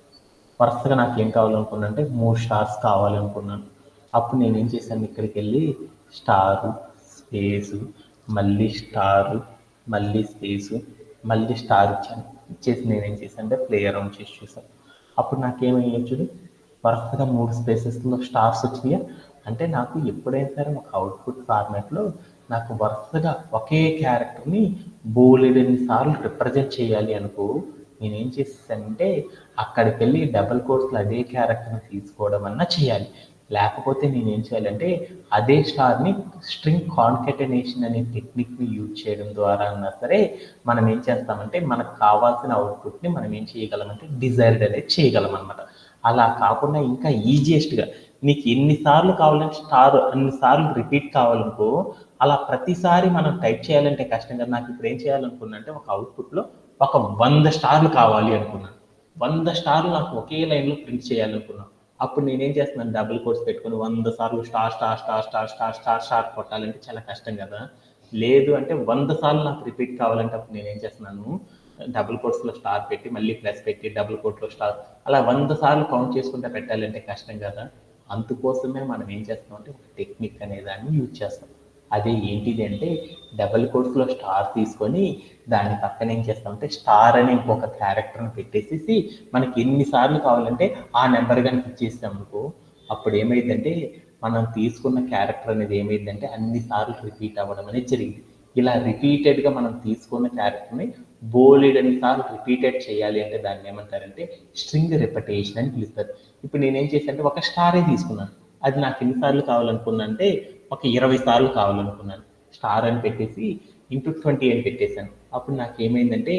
[SPEAKER 1] వరుసగా నాకు ఏం కావాలనుకున్నాను అంటే 3 స్టార్స్ కావాలనుకున్నాను. అప్పుడు నేనేం చేశాను ఇక్కడికి వెళ్ళి స్టారు స్పేసు మళ్ళీ స్టారు మళ్ళీ స్పేసు మళ్ళీ స్టార్ ఇచ్చాను. ఇచ్చేసి నేనేం చేశాను అంటే ప్లే అరౌండ్ చేసి చూసాను. అప్పుడు నాకేమయ్యొచ్చు వరుసగా 3 స్పేసెస్లో స్టార్స్ వచ్చినాయా, అంటే నాకు ఎప్పుడైనా సరే ఒక అవుట్పుట్ ఫార్మాట్లో నాకు వరుసగా ఒకే క్యారెక్టర్ని బోలెడన్ని సార్లు రిప్రజెంట్ చేయాలి అనుకో, నేనేం చేసేసానంటే అక్కడికి వెళ్ళి డబుల్ కోట్స్లో అదే క్యారెక్టర్ని తీసుకోవడం అన్నా చేయాలి. లేకపోతే నేనేం చేయాలంటే అదే స్టార్ని స్ట్రింగ్ కాన్కెటనేషన్ అనే టెక్నిక్ని యూజ్ చేయడం ద్వారా అన్నా సరే మనం ఏం చేస్తామంటే మనకు కావాల్సిన అవుట్పుట్ని మనం ఏం చేయగలమంటే డిజైర్డ్ అనేది చేయగలం అనమాట. అలా కాకుండా ఇంకా ఈజియెస్ట్గా నీకు ఎన్నిసార్లు కావాలంటే స్టార్ అన్నిసార్లు రిపీట్ కావాలనుకో, అలా ప్రతిసారి మనం టైప్ చేయాలంటే కష్టం కదా. నాకు ఇప్పుడు ఏం చేయాలనుకున్నా అంటే ఒక అవుట్పుట్లో ఒక 100 స్టార్లు కావాలి అనుకున్నాను. 100 స్టార్లు నాకు ఒకే లైన్లో ప్రింట్ చేయాలనుకున్నాను. అప్పుడు నేనేం చేస్తున్నాను, డబుల్ కోట్స్ పెట్టుకుని 100 సార్లు star star star star star star star కొట్టాలంటే చాలా కష్టం కదా. లేదు అంటే 100 సార్లు నాకు రిపీట్ కావాలంటే అప్పుడు నేనేం చేస్తున్నాను, డబుల్ కోట్స్లో స్టార్ పెట్టి మళ్ళీ ప్లస్ పెట్టి డబుల్ కోట్లో స్టార్, అలా 100 సార్లు కౌంట్ చేసుకుంటే పెట్టాలంటే కష్టం కదా. అందుకోసమే మనం ఏం చేస్తామంటే ఒక టెక్నిక్ అనే దాన్ని యూజ్ చేస్తాం. అదే ఏంటిది అంటే డబుల్ కోట్స్లో స్టార్ తీసుకొని దాని పక్కన ఏం చేస్తామంటే స్టార్ అని ఇంకొక క్యారెక్టర్ని పెట్టేసేసి మనకి ఎన్నిసార్లు కావాలంటే ఆ నెంబర్ కనుక ఇచ్చేస్తాం అనుకో, అప్పుడు ఏమైందంటే మనం తీసుకున్న క్యారెక్టర్ అనేది ఏమైందంటే అన్నిసార్లు రిపీట్ అవ్వడం అనేది జరిగింది. ఇలా రిపీటెడ్గా మనం తీసుకున్న క్యారెక్టర్ని బోలెడన్ని సార్లు రిపీటెడ్ చేయాలి అంటే దాన్ని ఏమంటారంటే స్ట్రింగ్ రిపిటేషన్ అని పిలుస్తారు. ఇప్పుడు నేనేం చేశానంటే ఒక స్టారే తీసుకున్నాను, అది నాకు ఎన్నిసార్లు కావాలనుకున్నా అంటే ఒక 20 సార్లు కావాలనుకున్నాను. స్టార్ అని పెట్టేసి ఇంటూ 20 అని పెట్టేశాను. అప్పుడు నాకు ఏమైందంటే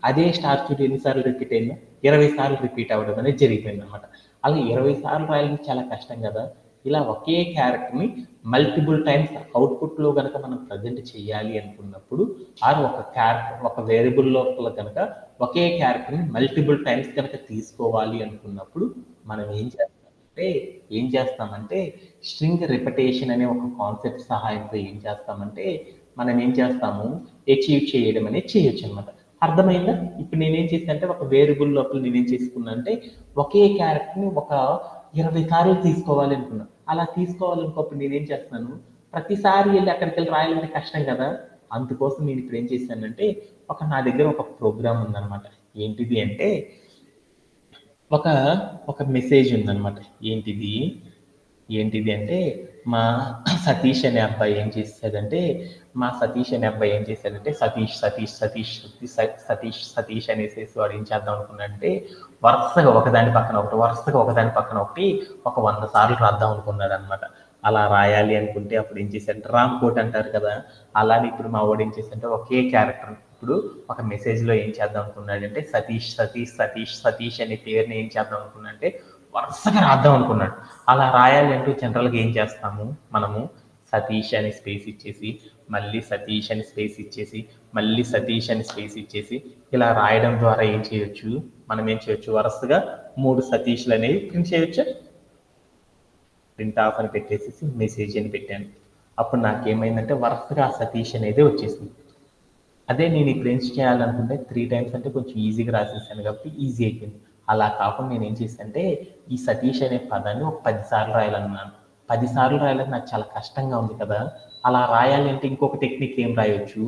[SPEAKER 1] అదే స్టార్ చూడు ఎన్నిసార్లు రిపీట్ అయిందో, 20 సార్లు రిపీట్ అవ్వడం అనేది జరిగిపోయింది అనమాట. అలా 20 సార్లు రాయాలంటే చాలా కష్టం కదా. ఇలా ఒకే క్యారెక్టర్ని మల్టిపుల్ టైమ్స్ అవుట్పుట్లో కనుక మనం ప్రజెంట్ చేయాలి అనుకున్నప్పుడు, ఆర్ ఒక క్యారెక్టర్ ఒక వేరియబుల్ లోపల కనుక ఒకే క్యారెక్టర్ని మల్టిపుల్ టైమ్స్ కనుక తీసుకోవాలి అనుకున్నప్పుడు మనం ఏం చేస్తామంటే స్ట్రింగ్ రిపిటేషన్ అనే ఒక కాన్సెప్ట్ సహాయంతో ఏం చేస్తామంటే మనం ఏం చేస్తాము అచీవ్ చేయడం అనేది చేయొచ్చు అనమాట. అర్థమైందా? ఇప్పుడు నేనేం చేశాను అంటే ఒక వేరియబుల్ లోపల నేనేం చేసుకున్నా అంటే ఒకే క్యారెక్టర్ని ఒక 20 సార్లు తీసుకోవాలి అనుకున్నా. అలా తీసుకోవాలనుకోప్పుడు నేనేం చేస్తున్నాను, ప్రతిసారి వెళ్ళి అక్కడికి వెళ్ళి రాయాలంటే కష్టం కదా. అందుకోసం నేను ఇప్పుడు ఏం చేశానంటే నా దగ్గర ఒక ప్రోగ్రామ్ ఉందన్నమాట. ఏంటిది అంటే ఒక ఒక మెసేజ్ ఉందన్నమాట. ఏంటిది ఏంటిది అంటే మా సతీష్ అనే అబ్బాయి ఏం చేశాడంటే సతీష్ సతీష్ సతీష్ సతీష్ సతీష్ సతీష్ అనేసేసి వాడు ఏం చేద్దాం అనుకున్నాడంటే వరుసగా ఒకదాని పక్కన ఒకటి వరుసగా ఒకదాని పక్కన ఒకటి ఒక 100 సార్లు రాద్దాం అనుకున్నాడు అనమాట. అలా రాయాలి అనుకుంటే అప్పుడు ఏం చేశాడంటే రామ్ కోట్ అంటారు కదా, అలానే ఇప్పుడు మా వాడు ఏం చేశాడంటే ఒకే క్యారెక్టర్ ఇప్పుడు ఒక మెసేజ్లో ఏం చేద్దాం అనుకున్నాడంటే సతీష్ సతీష్ సతీష్ సతీష్ అనే పేరుని ఏం చేద్దాం అనుకున్నాడంటే వరుసగా రాద్దాం అనుకున్నాడు. అలా రాయాలి అంటే జనరల్గా ఏం చేస్తాము మనము, సతీష్ అని స్పేస్ ఇచ్చేసి మళ్ళీ సతీష్ అని స్పేస్ ఇచ్చేసి మళ్ళీ సతీష్ అని స్పేస్ ఇచ్చేసి ఇలా రాయడం ద్వారా ఏం చేయొచ్చు, మనం ఏం చేయొచ్చు వరుసగా 3 సతీష్లు అనేవి ప్రింట్ చేయొచ్చు. ప్రింట్ ఆఫ్ అని పెట్టేసి మెసేజ్ అని పెట్టాను. అప్పుడు నాకేమైందంటే వరుసగా సతీష్ అనేది వచ్చేసింది. అదే నేను ఇప్పుడు ఏం చేయాలనుకుంటే 3 టైమ్స్ అంటే కొంచెం ఈజీగా రాసేసాను కాబట్టి ఈజీ అయిపోయింది. అలా కాకుండా నేను ఏం చేశానంటే ఈ సతీష్ అనే పదాన్ని ఒక 10 సార్లు రాయాలన్నాను. 10 సార్లు రాయాలంటే నాకు చాలా కష్టంగా ఉంది కదా. అలా రాయాలి అంటే ఇంకొక టెక్నిక్ ఏం రాయొచ్చు,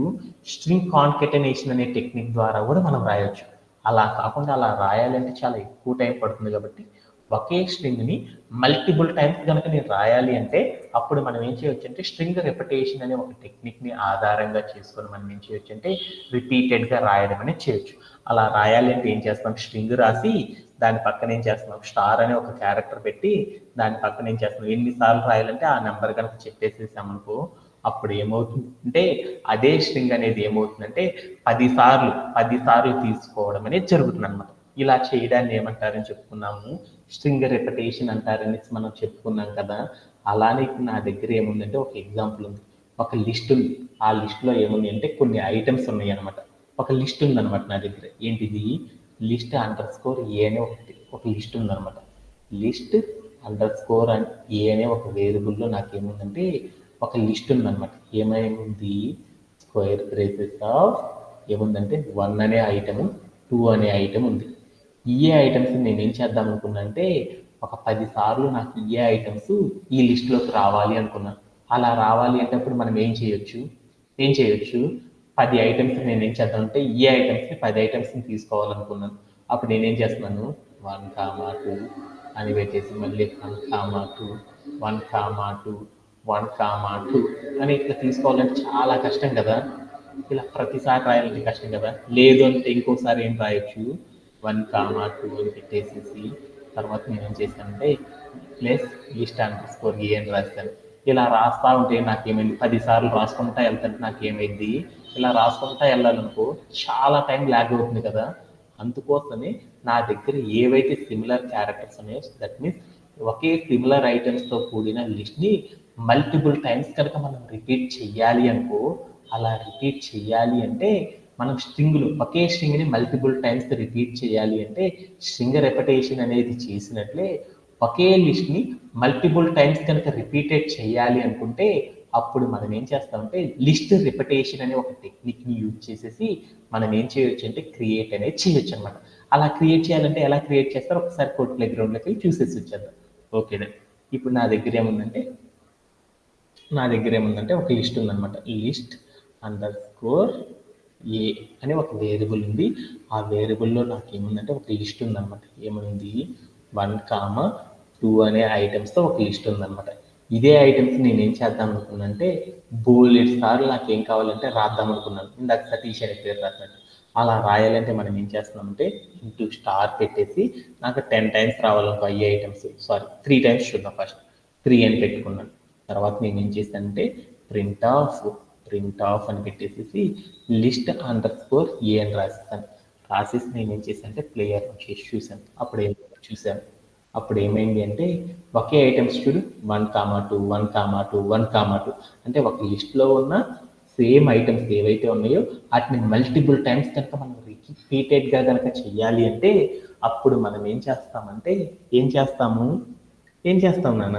[SPEAKER 1] స్ట్రింగ్ కాన్కెటనేషన్ అనే టెక్నిక్ ద్వారా కూడా మనం రాయొచ్చు. అలా కాకుండా అలా రాయాలంటే చాలా ఎక్కువ టైం పడుతుంది కాబట్టి ఒకే స్ట్రింగ్ని మల్టిపుల్ టైమ్స్ కనుక నేను రాయాలి అంటే అప్పుడు మనం ఏం చేయొచ్చు అంటే స్ట్రింగ్ రిపిటేషన్ అనే ఒక టెక్నిక్ని ఆధారంగా చేసుకొని మనం ఏం చేయొచ్చు అంటే రిపీటెడ్గా రాయడం అనేది చేయొచ్చు. అలా రాయాలి అంటే ఏం చేస్తాం, స్ట్రింగ్ రాసి దాని పక్కన ఏం చేస్తున్నాం స్టార్ అనే ఒక క్యారెక్టర్ పెట్టి దాని పక్కన ఏం చేస్తున్నాం ఎన్నిసార్లు రాయాలంటే ఆ నెంబర్ కనుక చెప్పేసేసామనుకో, అప్పుడు ఏమవుతుందంటే అదే స్ట్రింగ్ అనేది ఏమవుతుందంటే 10 సార్లు తీసుకోవడం అనేది జరుగుతుంది అనమాట. ఇలా చేయడాన్ని ఏమంటారని చెప్పుకున్నాము, స్ట్రింగ్ రిపిటేషన్ అంటారని మనం చెప్పుకున్నాం కదా. అలానే ఇప్పుడు నా దగ్గర ఏముందంటే ఒక ఎగ్జాంపుల్ ఉంది, ఒక లిస్ట్ ఉంది. ఆ లిస్ట్లో ఏముంది అంటే కొన్ని ఐటమ్స్ ఉన్నాయి అనమాట. ఒక లిస్ట్ ఉందన్నమాట నా దగ్గర. ఏంటిది లిస్ట్ అండర్ స్కోర్ ఏ అనే ఒక లిస్ట్ ఉందన్నమాట. లిస్ట్ అండర్ స్కోర్ ఏ అనే ఒక వేరియబుల్లో నాకేముందంటే ఒక లిస్ట్ ఉందన్నమాట. ఏమైంది స్క్వేర్ బ్రేసెస్ ఆఫ్ ఏముందంటే 1 అనే ఐటమ్ 2 అనే ఐటమ్ ఉంది. ఈ ఐటమ్స్ నేను ఏం చేద్దాం అనుకున్నా అంటే ఒక 10 సార్లు నాకు ఈ ఐటమ్స్ ఈ లిస్ట్లోకి రావాలి అనుకున్నాను. అలా రావాలి అంటే అప్పుడు మనం ఏం చేయొచ్చు 10 ఐటమ్స్ నేను ఏం చేద్దాం అంటే ఈ ఐటమ్స్ని 10 ఐటమ్స్ని తీసుకోవాలనుకున్నాను. అప్పుడు నేనేం చేస్తున్నాను 1, 2 అని పెట్టేసి మళ్ళీ 1, 2, 1, 2 అని ఇట్లా తీసుకోవాలంటే చాలా కష్టం కదా. ఇలా ప్రతిసారి రాయాలంటే కష్టం కదా. లేదు అంటే ఇంకోసారి ఏం రాయొచ్చు, 1, 2 అని పెట్టేసేసి తర్వాత నేనేం చేశానంటే ప్లస్ లిస్ట్_a అని రాస్తాను. ఇలా రాస్తా ఉంటే నాకేమైంది, 10 సార్లు రాసుకుంటా వెళ్తుంటే నాకేమైంది, ఇలా రాసుకుంటా వెళ్ళాలనుకో చాలా టైం ల్యాగ్ అవుతుంది కదా. అందుకోసమే నా దగ్గర ఏవైతే సిమిలర్ క్యారెక్టర్స్ ఉన్నాయో, దట్ మీన్స్ ఒకే సిమిలర్ ఐటమ్స్తో కూడిన లిస్ట్ని మల్టిపుల్ టైమ్స్ కనుక మనం రిపీట్ చెయ్యాలి అనుకో, అలా రిపీట్ చెయ్యాలి అంటే మనం స్ట్రింగ్లు ఒకే స్ట్రింగ్ని మల్టిపుల్ టైమ్స్ రిపీట్ చేయాలి అంటే స్ట్రింగ్ రెపిటేషన్ అనేది చేసినట్లే ఒకే లిస్ట్ని మల్టిపుల్ టైమ్స్ కనుక రిపీటెడ్ చేయాలి అనుకుంటే అప్పుడు మనం ఏం చేస్తామంటే లిస్ట్ రిపిటేషన్ అనే ఒక టెక్నిక్ని యూజ్ చేసేసి మనం ఏం చేయొచ్చు అంటే క్రియేట్ అనేది చేయొచ్చు అనమాట. అలా క్రియేట్ చేయాలంటే ఎలా క్రియేట్ చేస్తారో ఒకసారి కోడ్ ప్లే గ్రౌండ్లోకి వెళ్ళి చూసేసి వచ్చేద్దాం. ఓకేనా. ఇప్పుడు నా దగ్గర ఏముందంటే ఒక లిస్ట్ ఉందన్నమాట. లిస్ట్_a అనే ఒక వేరియబుల్ ఉంది. ఆ వేరియబుల్లో నాకు ఏముందంటే ఒక లిస్ట్ ఉందన్నమాట. ఏముంది, 1, 2 అనే ఐటమ్స్తో ఒక లిస్ట్ ఉందన్నమాట. ఇదే ఐటమ్స్ నేను ఏం చేద్దాం అనుకున్నానంటే బోలెడ్ సార్లు నాకేం కావాలంటే రాద్దాం అనుకున్నాను. ఇందాక సతీష్ అనే పేరు రాసినట్టు అలా రాయాలంటే మనం ఏం చేస్తున్నామంటే ఇంటూ స్టార్ పెట్టేసి నాకు 10 టైమ్స్ రావాలనుకో ఈ ఐటమ్స్, 3 టైమ్స్ చూద్దాం. ఫస్ట్ 3 అని పెట్టుకున్నాను. తర్వాత నేను ఏం చేశానంటే ప్రింట్ ఆఫ్ అని పెట్టేసి లిస్ట్_a అని రాసేసి నేను ఏం చేశానంటే ప్లేయర్ చేసి చూశాను. అప్పుడు ఏమైంది అంటే ఒకే ఐటమ్స్ చూడు, 1, 2 అంటే ఒక లిస్ట్లో ఉన్న సేమ్ ఐటమ్స్ ఏవైతే ఉన్నాయో వాటిని మల్టిపుల్ టైమ్స్ కనుక మనం రిపీటెడ్గా కనుక చెయ్యాలి అంటే అప్పుడు మనం ఏం చేస్తాం నాన్న,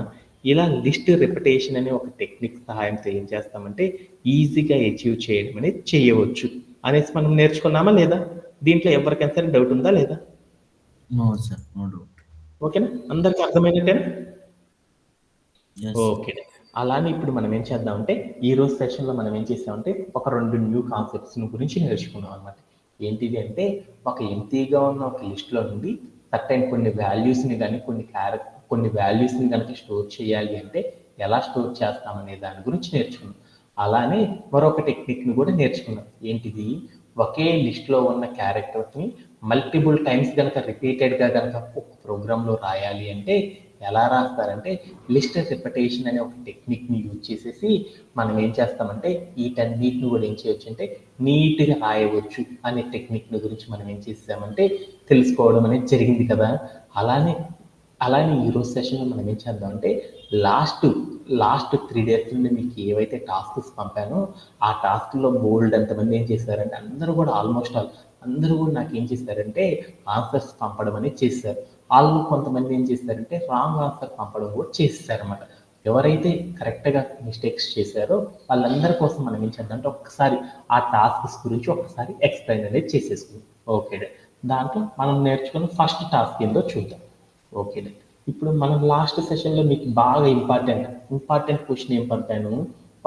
[SPEAKER 1] ఇలా లిస్ట్ రిపిటేషన్ అనే ఒక టెక్నిక్ సహాయంతో ఏం చేస్తామంటే ఈజీగా అచీవ్ చేయడం అనేది చేయవచ్చు అనేసి మనం నేర్చుకున్నామా లేదా? దీంట్లో ఎవరికైనా సరే డౌట్ ఉందా లేదా?
[SPEAKER 2] No sir, no doubt.
[SPEAKER 1] ఓకేనా, అందరికీ అర్థమైనట్టేనా?
[SPEAKER 2] Yes.
[SPEAKER 1] ఓకే. అలానే ఇప్పుడు మనం ఏం చేద్దామంటే ఈ రోజు సెషన్లో మనం ఏం చేసామంటే ఒక 2 న్యూ కాన్సెప్ట్స్ గురించి నేర్చుకున్నాం అనమాట. ఏంటిది అంటే ఒక ఎంటీగా ఉన్న ఒక లిస్ట్లో నుండి సర్టైన్ కొన్ని వాల్యూస్ని కానీ కొన్ని వాల్యూస్ని కనుక స్టోర్ చేయాలి అంటే ఎలా స్టోర్ చేస్తామనే దాని గురించి నేర్చుకున్నాం. అలానే మరొక టెక్నిక్ని కూడా నేర్చుకున్నాం. ఏంటిది, ఒకే లిస్ట్లో ఉన్న క్యారెక్టర్స్ని మల్టిపుల్ టైమ్స్ కనుక రిపీటెడ్గా కనుక ఒక ప్రోగ్రాంలో రాయాలి అంటే ఎలా రాస్తారంటే లిస్ట్ రిపిటేషన్ అనే ఒక టెక్నిక్ని యూజ్ చేసేసి మనం ఏం చేస్తామంటే వీటన్నిటిని కూడా ఏం చేయొచ్చు అంటే నీట్గా రాయవచ్చు అనే టెక్నిక్ని గురించి మనం ఏం చేసామంటే తెలుసుకోవడం అనేది జరిగింది కదా. అలానే ఈరోజు సెషన్లో మనం ఏం చేద్దామంటే లాస్ట్ 3 days నుండి మీకు ఏవైతే టాస్క్స్ పంపానో ఆ టాస్క్లో బోల్డ్ ఎంతమంది ఏం చేశారంటే ఆల్మోస్ట్ అందరూ కూడా నాకు ఏం చేశారంటే ఆన్సర్స్ పంపడం అనేది చేశారు. వాళ్ళు కొంతమంది ఏం చేస్తారంటే రాంగ్ ఆన్సర్ పంపడం కూడా చేస్తారన్నమాట. ఎవరైతే కరెక్ట్గా మిస్టేక్స్ చేశారో వాళ్ళందరి కోసం మనం ఏం చేద్దాం అంటే ఒక్కసారి ఆ టాస్క్స్ గురించి ఒక్కసారి ఎక్స్ప్లెయిన్ అనేది చేసేసుకుందాం. ఓకే, దాంట్లో మనం నేర్చుకున్న ఫస్ట్ టాస్క్ ఏందో చూద్దాం. ఓకే, ఇప్పుడు మనం లాస్ట్ సెషన్లో మీకు బాగా ఇంపార్టెంట్ క్వశ్చన్ ఏం పంపాను,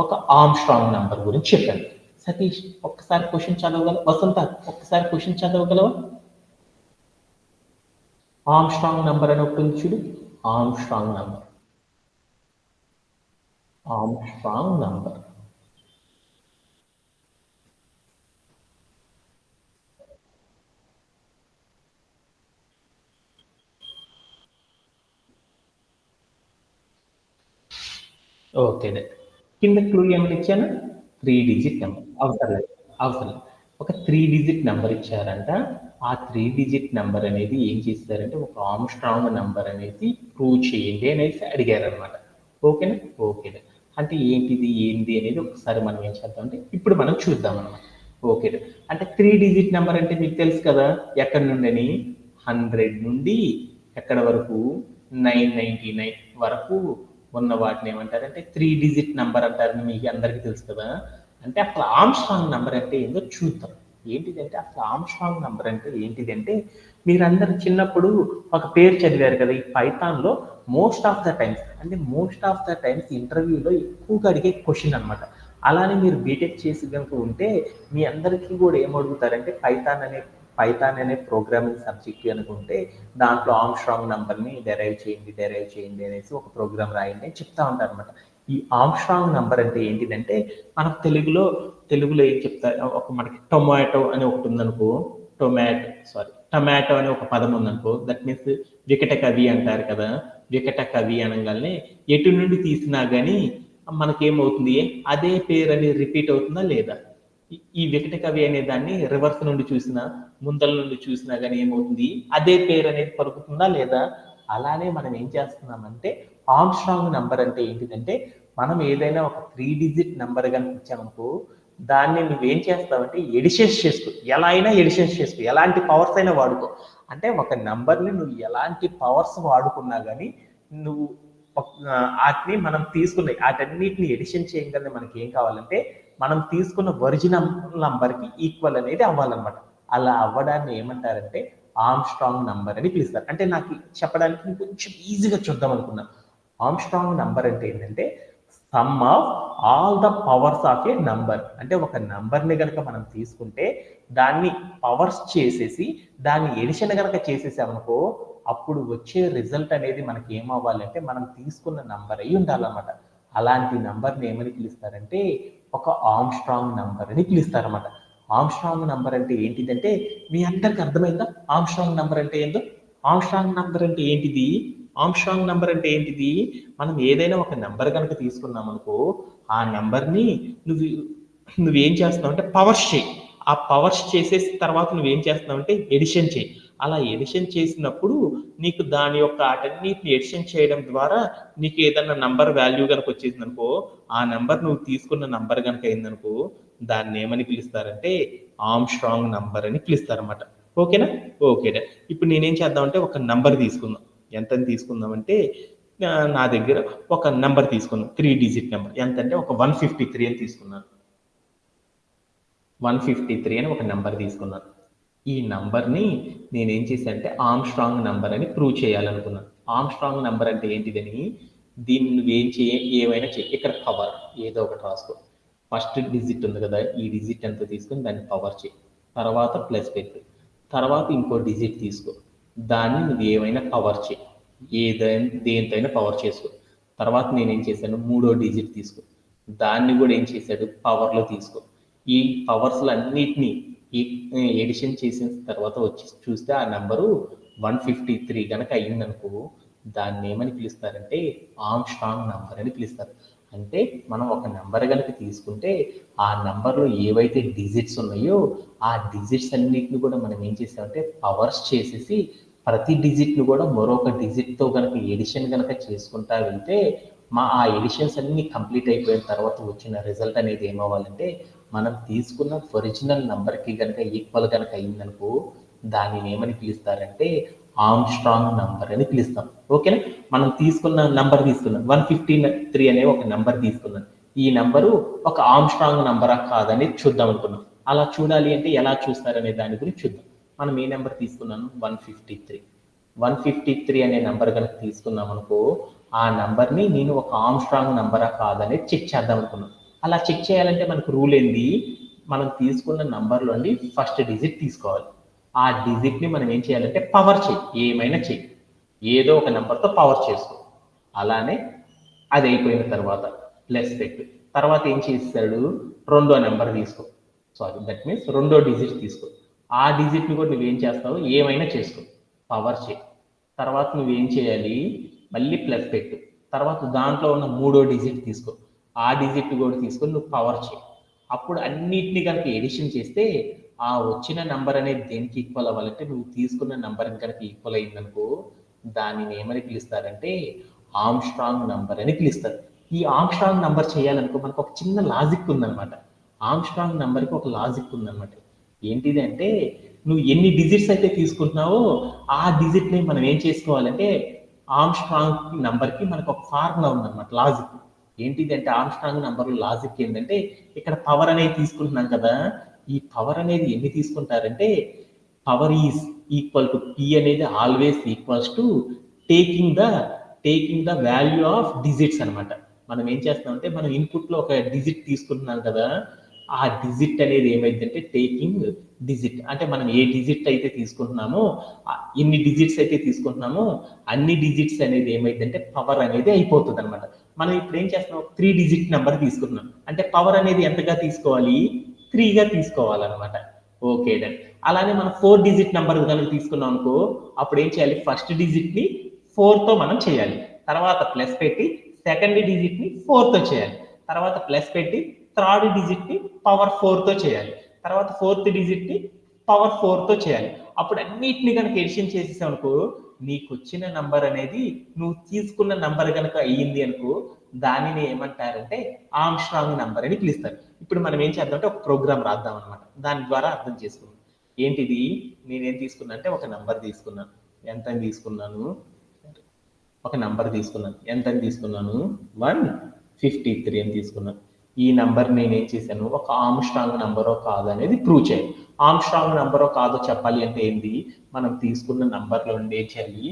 [SPEAKER 1] ఒక ఆర్మ్స్ట్రాంగ్ నంబర్ గురించి చెప్పాను. సతీష్ ఒక్కసారి క్వశ్చన్ చదవగలవా? వసంత ఒక్కసారి క్వశ్చన్ చదవగలవా? ఆర్మ్స్ట్రాంగ్ నంబర్ అని ఒకటి చూడు, ఆర్మ్స్ట్రాంగ్ నంబర్. ఓకే, కింద క్లూ ఏమిటి ఇచ్చాను, 3 digit నెంబర్. అవసరం లేదు. ఒక 3 digit నెంబర్ ఇచ్చారంట. ఆ 3 digit నెంబర్ అనేది ఏం చేస్తారంటే ఒక ఆర్మ్స్ట్రాంగ్ నెంబర్ అనేది ప్రూవ్ చేయండి అనేసి అడిగారనమాట. ఓకేనా. అంటే ఏంది అనేది ఒకసారి మనం ఏం చేద్దాం అంటే ఇప్పుడు మనం చూద్దాం అనమాట. ఓకే, అంటే 3 digit నెంబర్ అంటే మీకు తెలుసు కదా, ఎక్కడి నుండి 100 నుండి ఎక్కడ వరకు 999 వరకు ఉన్న వాటిని ఏమంటారంటే 3 digit నెంబర్ అంటారని మీకు అందరికీ తెలుసు కదా. అంటే అసలు ఆర్మ్స్ట్రాంగ్ నెంబర్ అంటే ఏందో చూద్దాం. అసలు ఆర్మ్స్ట్రాంగ్ నెంబర్ అంటే ఏంటిదంటే మీరందరూ చిన్నప్పుడు ఒక పేరు చదివారు కదా, ఈ పైథాన్లో మోస్ట్ ఆఫ్ ద టైమ్స్ ఇంటర్వ్యూలో ఎక్కువగా అడిగే క్వశ్చన్ అనమాట. అలానే మీరు బీటెక్ చేసి కనుక ఉంటే మీ అందరికీ కూడా ఏమడుగుతారంటే పైథాన్ అనే పైథాన్ అనే ప్రోగ్రామింగ్ సబ్జెక్ట్ అనుకుంటే దాంట్లో ఆర్మ్స్ట్రాంగ్ నంబర్ని డెరైవ్ చేయండి అనేసి ఒక ప్రోగ్రామ్ రాయండి అని చెప్తా ఉంటారు అనమాట. ఈ ఆర్మ్స్ట్రాంగ్ నంబర్ అంటే ఏంటిదంటే మనకు తెలుగులో ఏం చెప్తారు, ఒక మనకి టొమాటో అని ఒకటి ఉందనుకో, టమాటో అనే ఒక పదం ఉందనుకో, దట్ మీన్స్ వికట కవి అంటారు కదా. వికట కవి అనగానే ఎటు నుండి తీసినా కానీ మనకేమవుతుంది, అదే పేరు అనేది రిపీట్ అవుతుందా లేదా? ఈ వికట కవి అనే దాన్ని రివర్స్ నుండి చూసినా ముందల నుండి చూసినా కానీ ఏమవుతుంది, అదే పేరు అనేది పలుకుతుందా లేదా? అలానే మనం ఏం చేస్తున్నామంటే ఆర్మ్స్ట్రాంగ్ నంబర్ అంటే ఏంటిదంటే మనం ఏదైనా ఒక 3 డిజిట్ నంబర్ కనుక ఇచ్చామనుకో, దాన్ని నువ్వేం చేస్తావంటే ఎడిషన్స్ చేసుకో, ఎలా అయినా ఎడిషన్స్ చేసుకో, ఎలాంటి పవర్స్ అయినా వాడుకో. అంటే ఒక నంబర్ని నువ్వు ఎలాంటి పవర్స్ వాడుకున్నా కానీ నువ్వు వాటిని మనం తీసుకున్నాయి వాటన్నిటిని ఎడిషన్ చేయగానే మనకి ఏం కావాలంటే మనం తీసుకున్న ఒరిజినల్ నంబర్కి ఈక్వల్ అనేది అవ్వాలన్నమాట. అలా అవ్వడాన్ని ఏమంటారంటే ఆర్మ్స్ట్రాంగ్ నంబర్ అని పిలుస్తారు. అంటే నాకు చెప్పడానికి కొంచెం ఈజీగా చూద్దాం అనుకున్నాను. ఆర్మ్స్ట్రాంగ్ నంబర్ అంటే ఏంటంటే some of all the powers of A number. అంటే ఒక నంబర్ని కనుక మనం తీసుకుంటే దాన్ని పవర్స్ చేసేసి దాన్ని ఎడిషన్ కనుక చేసేసామనుకో, అప్పుడు వచ్చే రిజల్ట్ అనేది మనకి ఏమవ్వాలంటే మనం తీసుకున్న నంబర్ అయి ఉండాలన్నమాట. అలాంటి నంబర్ని ఏమని పిలుస్తారంటే ఒక ఆర్మ్స్ట్రాంగ్ నంబర్ అని పిలుస్తారన్నమాట. ఆర్మ్స్ట్రాంగ్ నంబర్ అంటే ఏంటిదంటే మీ అందరికి అర్థమైందా? ఆర్మ్స్ట్రాంగ్ నంబర్ అంటే ఏందో. ఆర్మ్స్ట్రాంగ్ నంబర్ అంటే ఏంటిది? ఆర్మ్స్ట్రాంగ్ నంబర్ అంటే ఏంటిది? మనం ఏదైనా ఒక నంబర్ కనుక తీసుకున్నాం అనుకో, ఆ నంబర్ని నువ్వేం చేస్తావు అంటే పవర్స్ చేయి. ఆ పవర్స్ చేసేసి తర్వాత నువ్వేం చేస్తున్నావు అంటే ఎడిషన్ చేయి. అలా ఎడిషన్ చేసినప్పుడు నీకు దాని యొక్క అటన్నిటిని ఎడిషన్ చేయడం ద్వారా నీకు ఏదన్నా నంబర్ వాల్యూ కనుక వచ్చేసింది అనుకో, ఆ నంబర్ నువ్వు తీసుకున్న నంబర్ కనుక అయిందనుకో, దాన్ని ఏమని పిలుస్తారంటే ఆర్మ్స్ట్రాంగ్ నంబర్ అని పిలుస్తారన్నమాట. ఓకేనా? ఓకేనా. ఇప్పుడు నేనేం చేద్దామంటే ఒక నంబర్ తీసుకుందాం. ఎంతని తీసుకుందామంటే నా దగ్గర ఒక నంబర్ తీసుకున్నాను, 3 డిజిట్ నెంబర్. ఎంతంటే ఒక 153 అని తీసుకున్నాను. 153 అని ఒక నంబర్ తీసుకున్నాను. ఈ నంబర్ని నేనేం చేశానంటే ఆర్మ్స్ట్రాంగ్ నంబర్ అని ప్రూవ్ చేయాలనుకున్నాను. ఆర్మ్స్ట్రాంగ్ నంబర్ అంటే ఏంటిదని దీన్ని నువ్వేం ఏమైనా ఇక్కడ పవర్ ఏదో ఒకటి రాసుకో. ఫస్ట్ డిజిట్ ఉంది కదా, ఈ డిజిట్ ఎంత తీసుకొని దాన్ని పవర్ చేయి, తర్వాత ప్లస్ పెట్టు, తర్వాత ఇంకో డిజిట్ తీసుకో, దాన్ని నువ్వు ఏమైనా పవర్ చేయి, దేనితోనైనా పవర్ చేసుకో. తర్వాత నేనేం చేశాను, మూడో డిజిట్ తీసుకో, దాన్ని కూడా ఏం చేశాడు, పవర్లో తీసుకో. ఈ పవర్స్లు అన్నిటినీ ఎడిషన్ చేసిన తర్వాత వచ్చి చూస్తే ఆ నెంబరు 153 కనుక అయ్యిందనుకో, దాన్ని ఏమని పిలుస్తారంటే ఆర్మ్స్ట్రాంగ్ నంబర్ అని పిలుస్తారు. అంటే మనం ఒక నెంబర్ కనుక తీసుకుంటే ఆ నెంబర్లో ఏవైతే డిజిట్స్ ఉన్నాయో ఆ డిజిట్స్ అన్నిటిని కూడా మనం ఏం చేసామంటే పవర్స్ చేసేసి ప్రతి డిజిట్ను కూడా మరొక డిజిట్తో కనుక ఎడిషన్ కనుక చేసుకుంటా వెళ్తే ఆ ఎడిషన్స్ అన్ని కంప్లీట్ అయిపోయిన తర్వాత వచ్చిన రిజల్ట్ అనేది ఏమవ్వాలంటే మనం తీసుకున్న ఒరిజినల్ నంబర్కి కనుక ఈక్వల్ కనుక అయిందనుకో, దానిని ఏమని పిలుస్తారంటే ఆర్మ్స్ట్రాంగ్ నంబర్ అని పిలుస్తాం. ఓకేనా? మనం తీసుకున్న నంబర్ తీసుకున్నాం 153 అనే ఒక నంబర్ తీసుకున్నాం. ఈ నంబరు ఒక ఆర్మ్స్ట్రాంగ్ నంబరా కాదని చూద్దాం అనుకున్నాం. అలా చూడాలి అంటే ఎలా చూస్తారనే దాని గురించి చూద్దాం. మనం ఏ నెంబర్ తీసుకున్నాను, 153 అనే నెంబర్ కనుక తీసుకున్నాం అనుకో, ఆ నెంబర్ని నేను ఒక ఆర్మ్స్ట్రాంగ్ నంబరా కాదని చెక్ చేద్దాం అనుకున్నాను. అలా చెక్ చేయాలంటే మనకు రూల్ ఏంది, మనం తీసుకున్న నంబర్లోని ఫస్ట్ డిజిట్ తీసుకోవాలి. ఆ డిజిట్ని మనం ఏం చేయాలంటే పవర్ చేయి, ఏమైనా చేయి, ఏదో ఒక నెంబర్తో పవర్ చేసుకో. అలానే అది అయిపోయిన తర్వాత ప్లస్ పెట్టు. తర్వాత ఏం చేస్తాడు, రెండో నెంబర్ తీసుకో, దట్ మీన్స్ రెండో డిజిట్ తీసుకో. ఆ డిజిట్ని కూడా నువ్వేం చేస్తావు, ఏమైనా చేసుకో, పవర్ చేయి. తర్వాత నువ్వేం చేయాలి, మళ్ళీ ప్లస్ పెట్టు. తర్వాత దాంట్లో ఉన్న మూడో డిజిట్ తీసుకో, ఆ డిజిట్ కూడా తీసుకొని నువ్వు పవర్ చేయి. అప్పుడు అన్నిటిని కనుక ఎడిషన్ చేస్తే ఆ వచ్చిన నంబర్ అనేది దేనికి ఈక్వల్ అవ్వాలంటే నువ్వు తీసుకున్న నంబర్ కనుక ఈక్వల్ అయిందనుకో, దానిని ఏమని పిలుస్తారంటే ఆర్మ్స్ట్రాంగ్ నంబర్ అని పిలుస్తారు. ఈ ఆర్మ్స్ట్రాంగ్ నంబర్ చేయాలనుకో మనకు ఒక చిన్న లాజిక్ ఉందన్నమాట. ఆర్మ్స్ట్రాంగ్ నంబర్కి ఒక లాజిక్ ఉందన్నమాట. ఏంటిది అంటే నువ్వు ఎన్ని డిజిట్స్ అయితే తీసుకుంటున్నావో ఆ డిజిట్ని మనం ఏం చేసుకోవాలంటే ఆర్మ్స్ట్రాంగ్ నంబర్కి మనకు ఒక ఫార్ములా ఉందన్నమాట, లాజిక్. ఏంటిది అంటే ఆర్మ్స్ట్రాంగ్ నంబర్లో లాజిక్ ఏంటంటే ఇక్కడ పవర్ అనేది తీసుకుంటున్నాం కదా, ఈ పవర్ అనేది ఎన్ని తీసుకుంటారంటే power is equal to P అనేది always equals to taking the value of digits అనమాట. మనం ఏం చేస్తామంటే మనం ఇన్పుట్లో ఒక డిజిట్ తీసుకుంటున్నాం కదా, ఆ డిజిట్ అనేది ఏమైందంటే టేకింగ్ డిజిట్, అంటే మనం ఏ డిజిట్ అయితే తీసుకుంటున్నామో ఎన్ని డిజిట్స్ అయితే తీసుకుంటున్నామో అన్ని డిజిట్స్ అనేది ఏమైందంటే పవర్ అనేది అయిపోతుంది అనమాట. మనం ఇప్పుడు ఏం చేస్తున్నాం, 3 డిజిట్ నెంబర్ తీసుకుంటున్నాం అంటే పవర్ అనేది ఎంతగా తీసుకోవాలి, 3గా తీసుకోవాలన్నమాట. Okay done. అలానే మనం 4 డిజిట్ నెంబర్ కనుక తీసుకున్నాం అనుకో, అప్పుడు ఏం చేయాలి, ఫస్ట్ డిజిట్ ని 4తో మనం చేయాలి, తర్వాత ప్లస్ పెట్టి సెకండ్ డిజిట్ ని 4తో చేయాలి, తర్వాత ప్లస్ పెట్టి థర్డ్ డిజిట్ ని పవర్ 4తో చేయాలి, తర్వాత ఫోర్త్ డిజిట్ ని పవర్ 4తో చేయాలి. అప్పుడు అన్నిటిని కనుక ఎడిషన్ చేసేసాం అనుకో, నీకు వచ్చిన నంబర్ అనేది నువ్వు తీసుకున్న నంబర్ కనుక అయ్యింది అనుకో, దానిని ఏమంటారంటే ఆర్మ్స్ట్రాంగ్ నంబర్ అని పిలుస్తారు. ఇప్పుడు మనం ఏం చేద్దామంటే ఒక ప్రోగ్రామ్ రాద్దాం అనమాట, దాని ద్వారా అర్థం చేసుకుందాం. ఏంటిది, నేనేం తీసుకున్నా అంటే ఒక నంబర్ తీసుకున్నాను, ఎంత అని తీసుకున్నాను, ఒక నంబర్ తీసుకున్నాను, ఎంత అని తీసుకున్నాను, 153 అని తీసుకున్నాను. ఈ నంబర్ నేనేం చేశాను, ఒక ఆర్మ్స్ట్రాంగ్ నంబరో కాదు అనేది ప్రూవ్ చేయాలి. ఆర్మ్స్ట్రాంగ్ నంబరో కాదో చెప్పాలి అంటే ఏంటి, మనం తీసుకున్న నంబర్లో ఉండి ఏం చేయాలి,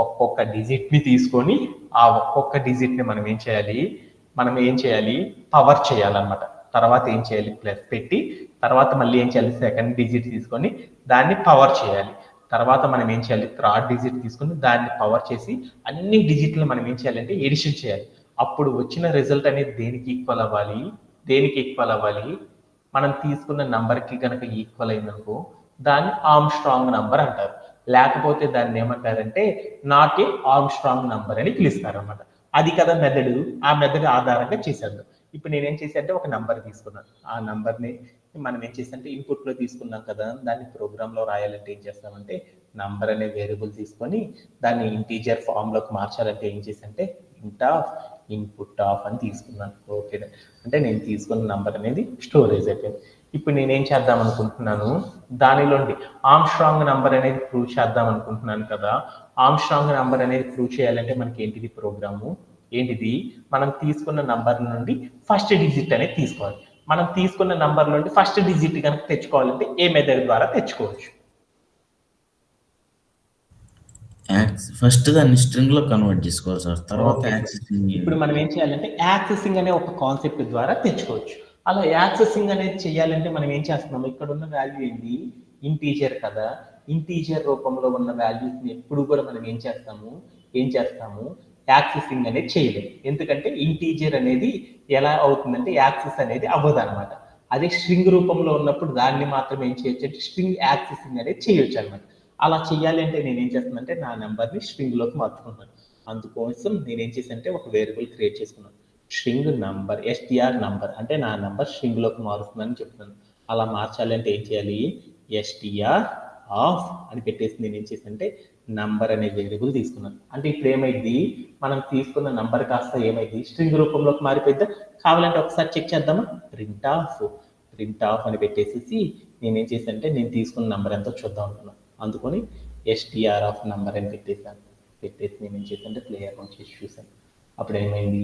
[SPEAKER 1] ఒక్కొక్క డిజిట్ ని తీసుకొని ఆ ఒక్కొక్క డిజిట్ ని మనం ఏం చేయాలి పవర్ చేయాలన్నమాట. తర్వాత ఏం చేయాలి, ప్లస్ పెట్టి తర్వాత మళ్ళీ ఏం చేయాలి, సెకండ్ డిజిట్ తీసుకొని దాన్ని పవర్ చేయాలి. తర్వాత మనం ఏం చేయాలి, థర్డ్ డిజిట్ తీసుకొని దాన్ని పవర్ చేసి అన్ని డిజిట్లు మనం ఏం చేయాలంటే ఎడిషన్ చేయాలి. అప్పుడు వచ్చిన రిజల్ట్ అనేది దేనికి ఈక్వల్ అవ్వాలి, మనం తీసుకున్న నంబర్కి కనుక ఈక్వల్ అయిందనుకో దాన్ని ఆర్మ్స్ట్రాంగ్ నంబర్ అంటారు. లేకపోతే దాన్ని ఏమంటారంటే నాట్ ఏ ఆర్మ్స్ట్రాంగ్ నంబర్ అని పిలుస్తారు అనమాట. అది కదా మెథడ్, ఆ మెథడ్ ఆధారంగా చేసేద్దాం. ఇప్పుడు నేనేం చేశానంటే ఒక నంబర్ తీసుకున్నాను, ఆ నంబర్ని మనం ఏం చేసామంటే ఇన్పుట్ లో తీసుకున్నాం కదా, దాన్ని ప్రోగ్రామ్ లో రాయాలంటే ఏం చేస్తామంటే నంబర్ అనే వేరియబుల్ తీసుకొని దాన్ని ఇంటీజర్ ఫామ్ లోకి మార్చాలంటే ఏం చేసంటే ఇంట్ ఆఫ్ ఇన్పుట్ ఆఫ్ అని తీసుకున్నాను. ఓకే, అంటే నేను తీసుకున్న నంబర్ అనేది స్టోరేజ్ అయిపోయింది. ఇప్పుడు నేనేం చేద్దాం అనుకుంటున్నాను, దానిలోండి ఆర్మ్స్ట్రాంగ్ నంబర్ అనేది ప్రూవ్ చేద్దాం అనుకుంటున్నాను కదా. ఆర్మ్స్ట్రాంగ్ నంబర్ అనేది ప్రూవ్ చేయాలంటే మనకి ఏంటిది ప్రోగ్రాము, ఏంటిది, మనం తీసుకున్న నంబర్ నుండి ఫస్ట్ డిజిట్ అనేది తీసుకోవాలి. మనం తీసుకున్న నంబర్ నుండి ఫస్ట్ డిజిట్ కనుక తెచ్చుకోవాలంటే ఏ మెథడ్ ద్వారా తెచ్చుకోవచ్చు,
[SPEAKER 2] ఫస్ట్ దాన్ని స్ట్రింగ్ లో కన్వర్ట్ చేసుకోవాలి సార్, తర్వాత
[SPEAKER 1] ఇప్పుడు మనం ఏం చేయాలంటే యాక్సెసింగ్ అనే ఒక కాన్సెప్ట్ ద్వారా తెచ్చుకోవచ్చు. అలా యాక్సెసింగ్ అనేది చేయాలంటే మనం ఏం చేస్తున్నాము, ఇక్కడ ఉన్న వాల్యూ ఏంటి, ఇంటీజర్ కదా, ఇంటీజర్ రూపంలో ఉన్న వాల్యూస్ ని ఎప్పుడు కూడా మనం ఏం చేస్తాము యాక్సెసింగ్ అనేది చేయలేము. ఎందుకంటే ఇంటీజర్ అనేది ఎలా అవుతుందంటే యాక్సెస్ అనేది అవ్వదు అనమాట. అదే స్ట్రింగ్ రూపంలో ఉన్నప్పుడు దాన్ని మాత్రం ఏం చేయొచ్చు అంటే స్ట్రింగ్ యాక్సెసింగ్ అనేది చేయొచ్చు అనమాట. అలా చేయాలి అంటే నేనేం చేస్తానంటే నా నెంబర్ని స్ట్రింగ్ లోకి మార్చుకుంటాను. అందుకోసం నేనేం చేశానంటే ఒక వేరియబుల్ క్రియేట్ చేసుకున్నాను, స్ట్రింగ్ నంబర్, ఎస్టిఆర్ నంబర్, అంటే నా నంబర్ స్ట్రింగ్ లోకి మారుస్తుందని చెప్తున్నాను. అలా మార్చాలి అంటే ఏం చేయాలి, ఎస్టిఆర్ ఆఫ్ అని పెట్టేసి నేను ఏం చేశానంటే నంబర్ అనే వేరియబుల్ తీసుకున్నాను. అంటే ఇప్పుడు ఏమైంది, మనం తీసుకున్న నంబర్ కాస్త ఏమైంది స్ట్రింగ్ రూపంలోకి మారిపోయిద్దా. కావాలంటే ఒకసారి చెక్ చేద్దామా, ప్రింట్ ఆఫ్ అని పెట్టేసి నేనేం చేశానంటే నేను తీసుకున్న నంబర్ ఎంతో చూద్దాం అనుకున్నాను. అందుకొని ఎస్టిఆర్ ఆఫ్ నంబర్ అని పెట్టేసి నేను ఏం చేశానంటే ప్లేయర్ నుంచి చూసాను. అప్పుడు ఏమైంది,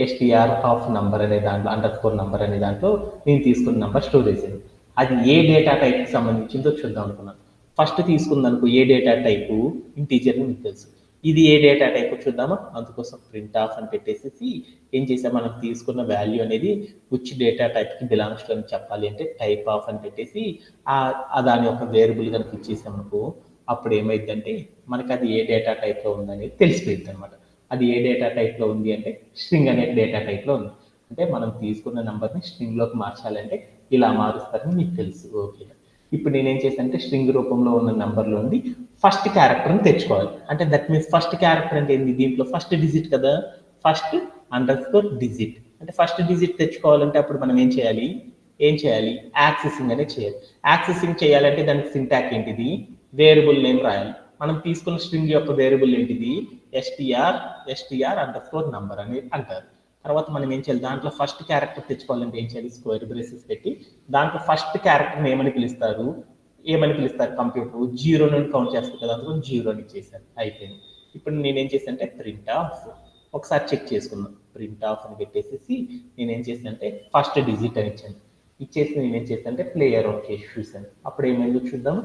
[SPEAKER 1] ఎస్టిఆర్ ఆఫ్ నంబర్ అనే దాంట్లో _ నంబర్ అనే దాంట్లో నేను తీసుకున్న నంబర్ స్టోర్ చేశాను. అది ఏ డేటా టైప్కి సంబంధించిందో చూద్దాం అనుకున్నాను. ఫస్ట్ తీసుకుందనుకో ఏ డేటా టైపు, ఇంటీజర్ మీకు తెలుసు. ఇది ఏ డేటా టైప్ చూద్దామా, అందుకోసం ప్రింట్ ఆఫ్ అని పెట్టేసి ఏం చేసాం, మనం తీసుకున్న వాల్యూ అనేది విచ్ డేటా టైప్కి బిలాంగ్స్ టు అని చెప్పాలి అంటే టైప్ ఆఫ్ అని పెట్టేసి దాని యొక్క వేరియబుల్ కనుక ఇచ్చేసాం అనుకో, అప్పుడు ఏమైందంటే మనకి అది ఏ డేటా టైప్లో ఉందనేది తెలిసిపోయింది అనమాట. అది ఏ డేటా టైప్లో ఉంది అంటే స్ట్రింగ్ అనే డేటా టైప్లో ఉంది. అంటే మనం తీసుకున్న నెంబర్ని స్ట్రింగ్లోకి మార్చాలంటే ఇలా మారుస్తారని మీకు తెలుసు. ఓకే, ఇప్పుడు నేనేం చేశానంటే స్ట్రింగ్ రూపంలో ఉన్న నెంబర్లో ఉండి ఫస్ట్ క్యారెక్టర్ని తెచ్చుకోవాలి. అంటే దట్ మీన్స్ ఫస్ట్ క్యారెక్టర్ అంటే ఏంది, దీంట్లో ఫస్ట్ డిజిట్ కదా, ఫస్ట్ _ డిజిట్, అంటే ఫస్ట్ డిజిట్ తెచ్చుకోవాలంటే అప్పుడు మనం ఏం చేయాలి, యాక్సెసింగ్ అనేది చేయాలి. యాక్సెసింగ్ చేయాలంటే దానికి సింటాక్ ఏంటిది, వేరియబుల్ నేమ్ రాయాలి. మనం తీసుకున్న స్ట్రింగ్ యొక్క వేరియబుల్ ఏంటిది, str__ నంబర్ అని అంటారు. తర్వాత మనం ఏం చేయాలి, దాంట్లో ఫస్ట్ క్యారెక్టర్ తెచ్చుకోవాలంటే ఏం చేయాలి, స్క్వేర్ బ్రేసెస్ పెట్టి దాంట్లో ఫస్ట్ క్యారెక్టర్ ఏమని పిలుస్తారు కంప్యూటర్ 0 నుండి కౌంట్ చేస్తారు కదా, అందుకని 0 అని ఇచ్చేసాను, అయిపోయింది. ఇప్పుడు నేనేం చేశానంటే ప్రింట్ ఆఫ్, ఒకసారి చెక్ చేసుకుందాం, ప్రింట్ ఆఫ్ అని పెట్టేసి నేనేం చేశానంటే ఫస్ట్ డిజిట్ అని ఇచ్చేసి నేనేం చేశానంటే ప్లేయర్ ఆన్ చేసి చూసాను. అప్పుడు ఏమైందో చూద్దాం.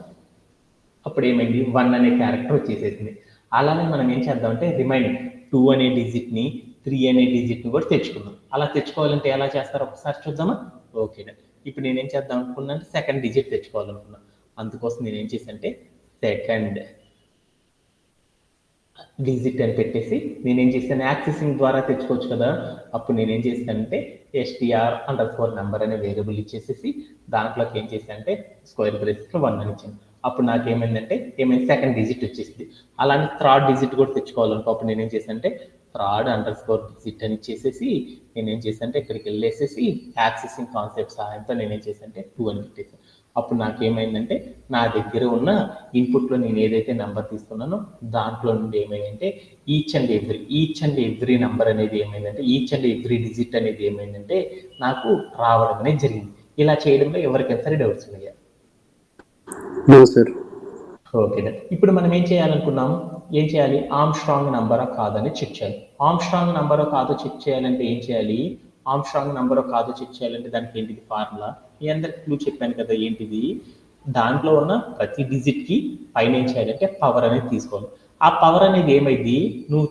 [SPEAKER 1] అప్పుడు ఏమైంది, 1 అనే క్యారెక్టర్ వచ్చేసేసింది. అలానే మనం ఏం చేద్దామంటే రిమైనింగ్ 2 అనే డిజిట్ని 3 అనే డిజిట్ని కూడా తెచ్చుకుందాం. అలా తెచ్చుకోవాలంటే ఎలా చేస్తారో ఒకసారి చూద్దామా. ఓకే, ఇప్పుడు నేనేం చేద్దాం అనుకున్నాను, సెకండ్ డిజిట్ తెచ్చుకోవాలనుకున్నాను. అందుకోసం నేనేం చేశానంటే సెకండ్ డిజిట్ అని పెట్టేసి నేనేం చేశాను, యాక్సెసింగ్ ద్వారా తెచ్చుకోవచ్చు కదా. అప్పుడు నేనేం చేశానంటే str_number అనే వేరియబుల్ ఇచ్చేసేసి దాంట్లోకి ఏం చేశానంటే స్క్వేర్ బ్రేసెస్లో 1 అని ఇచ్చాను. అప్పుడు నాకు ఏమైందంటే సెకండ్ డిజిట్ వచ్చేసింది. అలానే థర్డ్ డిజిట్ కూడా తెచ్చుకోవాలనుకో అప్పుడు నేనేం చేశానంటే _డిజిట్ అని ఇచ్చేసేసి నేనేం చేశానంటే ఇక్కడికి వెళ్ళేసేసి యాక్సెసింగ్ కాన్సెప్ట్ సహాయంతో నేనేం చేశానంటే 2 అని పెట్టేసాను. అప్పుడు నాకేమైందంటే నా దగ్గర ఉన్న ఇన్పుట్లో నేను ఏదైతే నెంబర్ తీసుకున్నానో దాంట్లో నుండి ఏమైందంటే ఈచ్ అండ్ ఎవ్రీ నెంబర్ అనేది ఏమైందంటే ఈచ్ అండ్ ఎవ్రీ డిజిట్ అనేది ఏమైందంటే నాకు రావడం అనేది జరిగింది. ఇలా చేయడంలో ఎవరికైనా సరే డౌట్స్ ఉన్నాయా?
[SPEAKER 3] సార్.
[SPEAKER 1] ఓకే. ఇప్పుడు మనం ఏం చేయాలనుకున్నాం, ఏం చేయాలి, ఆర్మ్స్ట్రాంగ్ నంబరా కాదని చెక్ చేయాలి. ఆర్మ్స్ట్రాంగ్ నంబరో కాదో చెక్ చేయాలంటే ఏం చేయాలి, ఆర్మ్స్ట్రాంగ్ నంబరో కాదో చెక్ చేయాలంటే దానికి ఏంటిది ఫార్ములా, మీ అందరికి క్లూ చెప్పాను కదా ఏంటిది, దాంట్లో ఉన్న ప్రతి డిజిట్కి పైన ఏం చేయాలంటే పవర్ అనేది తీసుకోవాలి. ఆ పవర్ అనేది ఏమైంది, నువ్వు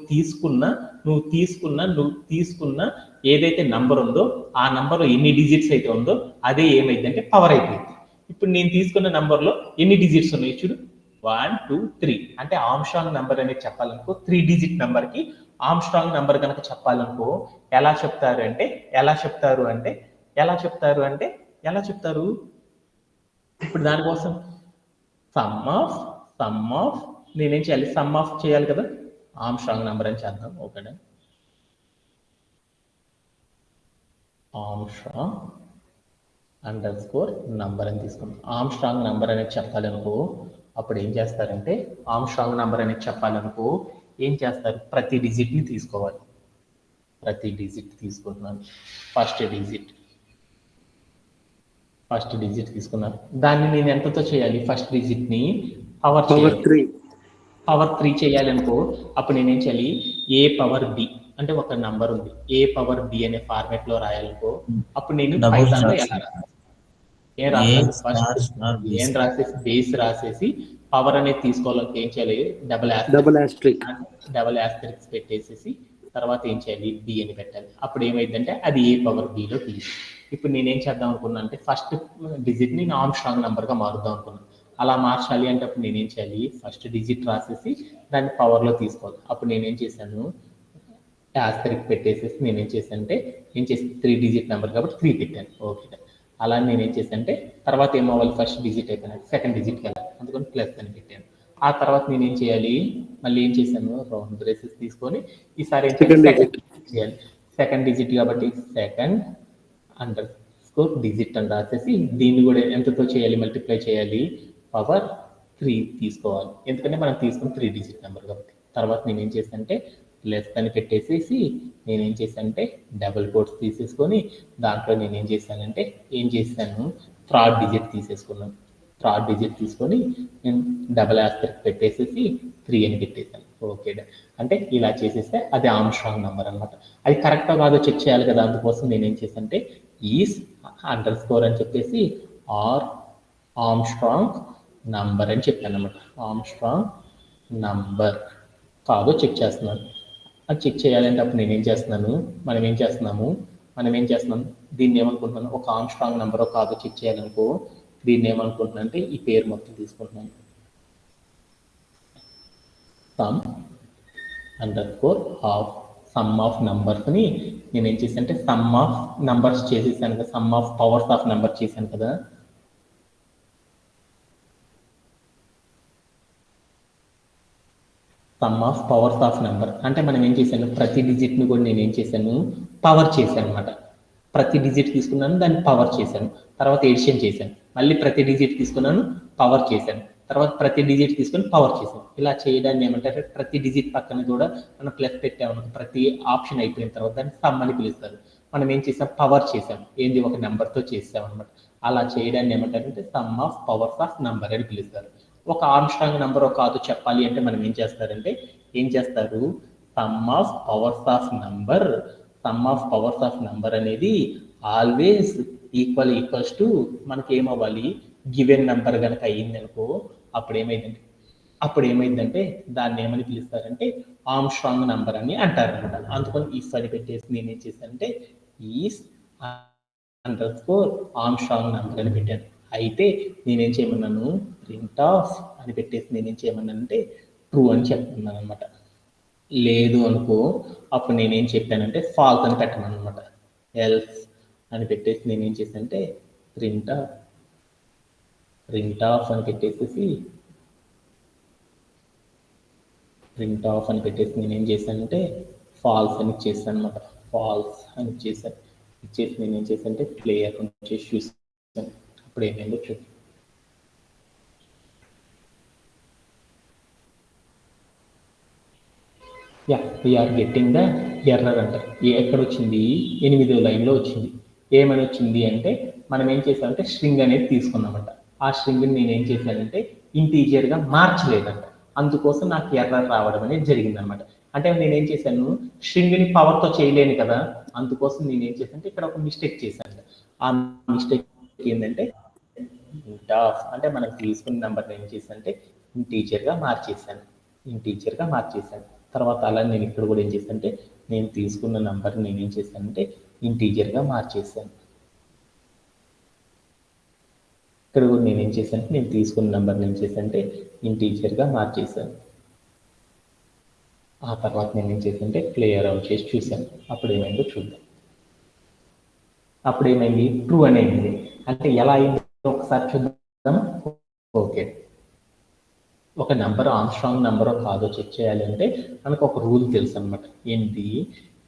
[SPEAKER 1] తీసుకున్న ఏదైతే నంబర్ ఉందో ఆ నంబర్లో ఎన్ని డిజిట్స్ అయితే ఉందో అదే ఏమైంది అంటే పవర్ అయిపోయింది. ఇప్పుడు నేను తీసుకున్న నంబర్లో ఎన్ని డిజిట్స్ ఉన్నాయి చూడు, 1 2 3 అంటే ఆర్మ్స్ట్రాంగ్ నంబర్ అనేది చెప్పాలనుకో 3 డిజిట్ నెంబర్కి ఆర్మ్స్ట్రాంగ్ నంబర్ కనుక చెప్పాలనుకో ఎలా చెప్తారు ఇప్పుడు దానికోసం సమ్ ఆఫ్ నేనేం చేయాలి, సమ్ ఆఫ్ చేయాలి కదా, ఆర్మ్స్ట్రాంగ్ నంబర్ అని చేద్దాం. ఓకేనా, ఆర్మ్స్ట్రాంగ్ _నంబర్ అని తీసుకుంటాం. ఆర్మ్స్ట్రాంగ్ నంబర్ అనేది చెప్పాలనుకో అప్పుడు ఏం చేస్తారంటే ఆర్మ్స్ట్రాంగ్ నంబర్ అనేది చెప్పాలనుకో ఏం చేస్తారు, ప్రతి డిజిట్ని తీసుకోవాలి. ప్రతి డిజిట్ తీసుకుంటున్నాను, ఫస్ట్ డిజిట్ తీసుకున్నాను. దాన్ని నేను ఎంతతో చేయాలి, ఫస్ట్ డిజిట్ని పవర్ 3 చేయాలి అనుకో అప్పుడు నేనేం చేయాలి, a⁻b అంటే ఒక నంబర్ ఉంది, a⁻b అనే ఫార్మాట్ లో రాయాలనుకో అప్పుడు నేను పైథాన్లో ఎలా రాసేసి బేస్ రాసేసి పవర్ అనేది తీసుకోవాలంటే ఏం చేయాలి, డబల్ ఆస్టరిస్క్ పెట్టేసేసి తర్వాత ఏం చేయాలి, బి అని పెట్టాలి. అప్పుడు ఏమైందంటే అది a⁻bలో బి. ఇప్పుడు నేనేం చేద్దాం అనుకున్నా అంటే ఫస్ట్ డిజిట్ని నేను ఆర్మ్స్ట్రాంగ్ నంబర్గా మారుద్దాం అనుకున్నాను. అలా మార్చాలి అంటే అప్పుడు నేనేం చేయాలి, ఫస్ట్ డిజిట్ రాసేసి దాన్ని పవర్లో తీసుకోవాలి. అప్పుడు నేనేం చేశాను, ఆస్టరిస్క్ పెట్టేసేసి నేనేం చేశానంటే 3 డిజిట్ నెంబర్ కాబట్టి 3 పెట్టాను. ఓకే, అలా నేనేం చేశానంటే తర్వాత ఏమవ్వాలి, ఫస్ట్ డిజిట్ అయిపోయినాక సెకండ్ డిజిట్కి వెళ్ళాలి, అందుకని ప్లస్ అని పెట్టాను. ఆ తర్వాత నేనేం చేయాలి, మళ్ళీ ఏం చేశాను, రౌండ్ బ్రేసెస్ తీసుకొని ఈసారి చేయాలి, సెకండ్ డిజిట్ కాబట్టి second_డిజిట్ అని రాసేసి దీన్ని కూడా ఎంతతో చేయాలి, మల్టిప్లై చేయాలి, పవర్ 3 తీసుకోవాలి, ఎందుకంటే మనం తీసుకుని 3 డిజిట్ నెంబర్ కాబట్టి. తర్వాత నేనేం చేశానంటే ప్లస్ అని పెట్టేసేసి నేనేం చేశానంటే డబుల్ కోట్స్ తీసేసుకొని దాంట్లో నేనేం చేశాను థర్డ్ డిజిట్ తీసేసుకున్నాను. థర్డ్ డిజిట్ తీసుకొని నేను డబుల్ ఆస్టరిస్క్ పెట్టేసేసి 3 అని పెట్టేశాను. ఓకే, అంటే ఇలా చేసేస్తే అది ఆర్మ్స్ట్రాంగ్ నంబర్ అనమాట. అది కరెక్టా కాదో చెక్ చేయాలి కదా, అందుకోసం నేనేం చేశానంటే __ అని చెప్పేసి ఆర్మ్స్ట్రాంగ్ నంబర్ అని చెప్పాను అనమాట. ఆర్మ్స్ట్రాంగ్ నంబర్ కాదో చెక్ చేస్తున్నాను. అది చెక్ చేయాలంటే అప్పుడు మనం ఏం చేస్తున్నాము దీన్ని ఏమనుకుంటున్నాను, ఒక ఆర్మ్స్ట్రాంగ్ నంబరో కాదో చెక్ చేయాలనుకో దీన్ని ఏమనుకుంటున్నాను అంటే ఈ పేరు మొత్తం తీసుకుంటున్నాను, సమ్ ఆఫ్ నంబర్స్ని నేనేం చేశాను అంటే సమ్ ఆఫ్ నంబర్స్ చేసేసాను కదా, some of powers of number చేశాను కదా. Some of powers of number అంటే మనం ఏం చేశాను, ప్రతి డిజిట్ని కూడా నేను ఏం చేశాను, పవర్ చేశాను అనమాట. ప్రతి డిజిట్ తీసుకున్నాను, దాన్ని పవర్ చేశాను, తర్వాత ఎడిషన్ చేశాను, మళ్ళీ ప్రతి డిజిట్ తీసుకున్నాను, పవర్ చేశాను, తర్వాత ప్రతి డిజిట్ తీసుకొని పవర్ చేశాను. ఇలా చేయడాన్ని ఏమంటారు, ప్రతి డిజిట్ పక్కన కూడా మనం ప్లస్ పెట్టామన్నమాట. ప్రతి ఆప్షన్ అయిపోయిన తర్వాత దాన్ని సమ్ అని పిలుస్తారు. మనం ఏం చేసాం, పవర్ చేసాం, ఏంది ఒక నెంబర్తో చేసాం అనమాట. అలా చేయడాన్ని ఏమంటారంటే some of powers of number అని పిలుస్తారు. ఒక ఆర్మ్స్ట్రాంగ్ నంబర్ కాదు చెప్పాలి అంటే మనం ఏం చేస్తారు, some of powers of number అనేది ఆల్వేస్ ఈక్వల్స్ టు మనకి ఏమవ్వాలి, గివెన్ నెంబర్ కనుక అయ్యింది అనుకో అప్పుడు ఏమైందంటే దాన్ని ఏమని పిలుస్తారంటే ఆర్మ్స్ట్రాంగ్ నంబర్ అని అంటారు అనమాట. అందుకని ఇఫ్ అని పెట్టేసి నేను ఏం చేశానంటే ఈస్ అండర్స్కోర్ ఆర్మ్స్ట్రాంగ్ నంబర్ అని పెట్టాను. అయితే నేనేం చేయమన్నాను, ప్రింట్ ఆఫ్ అని పెట్టేసి నేనేం చేయమన్నానంటే ట్రూ అని చెప్తున్నాను అనమాట. లేదు అనుకో అప్పుడు నేనేం చెప్పానంటే ఫాల్స్ అని పెట్టమను అనమాట. ఎల్స్ అని పెట్టేసి నేనేం చేశానంటే ప్రింట్ ఆఫ్ అని పెట్టేసి నేనేం చేశానంటే ఫాల్స్ అని ఇచ్చేసాను అనమాట. ఫాల్స్ అని ఇచ్చేసి నేనేం చేశానంటే ప్లే అకౌంట్ చేసి చూసాను. అప్పుడు ఏమైందో చూద్దాం. వీఆర్ గెట్టింగ్ ద ఎర్రర్ అంటారు. ఎక్కడ వచ్చింది, 8వ లైన్లో వచ్చింది. ఏమని వచ్చింది అంటే మనం ఏం చేసామంటే స్ట్రింగ్ అనేది తీసుకున్నామంట. ఆ స్ట్రింగ్ని నేను ఏం చేశానంటే ఇంటీజర్గా మార్చలేదంట. అందుకోసం నాకు ఎర్రర్ రావడం అనేది జరిగిందనమాట. అంటే నేనేం చేశాను, స్ట్రింగ్ని పవర్తో చేయలేను కదా, అందుకోసం నేను ఏం చేశానంటే ఇక్కడ ఒక మిస్టేక్ చేశాను. ఆ మిస్టేక్ ఏంటంటే అంటే మనం తీసుకున్న నెంబర్ని ఏం చేశానంటే ఇంటీజర్గా మార్చేశాను. తర్వాత అలా నేను ఇక్కడ కూడా ఏం చేశానంటే నేను తీసుకున్న నంబర్ని నేనేం చేశానంటే ఇంటీజర్గా మార్చేశాను. ఇక్కడ కూడా నేనేం చేశానంటే నేను తీసుకున్న నంబర్ని ఏం చేశానంటే ఇంటీజర్గా మార్చేశాను. ఆ తర్వాత నేనేం చేశానంటే ప్లే అరౌండ్ చేసి చూశాను. అప్పుడు ఏమైందో చూద్దాం. అప్పుడు ఏమైంది, ట్రూ అనేది. అంటే ఎలా అయింది ఒకసారి చూద్దాం. ఓకే, ఒక నెంబర్ ఆర్మ్స్ట్రాంగ్ నెంబరో కాదో చెక్ చేయాలి అంటే మనకు ఒక రూల్ తెలుసు అనమాట. ఏంటి,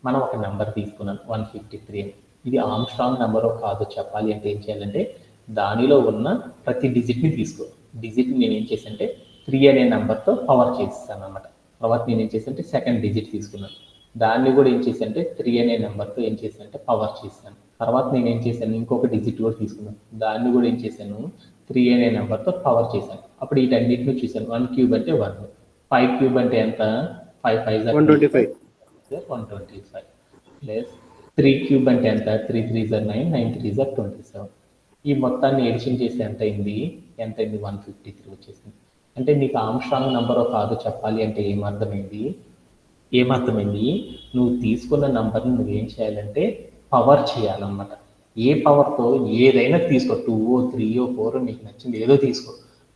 [SPEAKER 1] మనం ఒక నెంబర్ తీసుకున్నాం 153 అని. ఇది ఆర్మ్స్ట్రాంగ్ నెంబరో కాదో చెప్పాలి అంటే ఏం చేయాలంటే దానిలో ఉన్న ప్రతి డిజిట్ని తీసుకో. డిజిట్ని నేను ఏం చేశానంటే 3 అనే నెంబర్తో పవర్ చేస్తాను అనమాట. తర్వాత నేను ఏం చేశానంటే సెకండ్ డిజిట్ తీసుకున్నాను. దాన్ని కూడా ఏం చేశానంటే 3 అనే నెంబర్తో ఏం చేశానంటే పవర్ చేశాను. తర్వాత నేను ఏం చేశాను, ఇంకొక డిజిట్ కూడా తీసుకున్నాను. దాన్ని కూడా ఏం చేశాను 3 అనే నెంబర్తో పవర్ చేశాను. అప్పుడు వీటన్నిటిని చూశాను. 1 క్యూబ్ అంటే 1, 5 క్యూబ్ అంటే ఎంత, 5 5 125 ప్లస్ 3 క్యూబ్ అంటే ఎంత, 3 3 9, 9 3 27. ఈ మొత్తాన్ని ఎడిషన్ చేసి ఎంత అయింది 153 వచ్చేసింది. అంటే నీకు ఆర్మ్స్ట్రాంగ్ నెంబరో కాదో చెప్పాలి అంటే ఏమర్థమైంది, నువ్వు తీసుకున్న నంబర్ని నువ్వేం చేయాలంటే పవర్ చేయాలన్నమాట. ఏ పవర్తో ఏదైనా తీసుకో, 2 3 4 నీకు నచ్చింది ఏదో తీసుకో.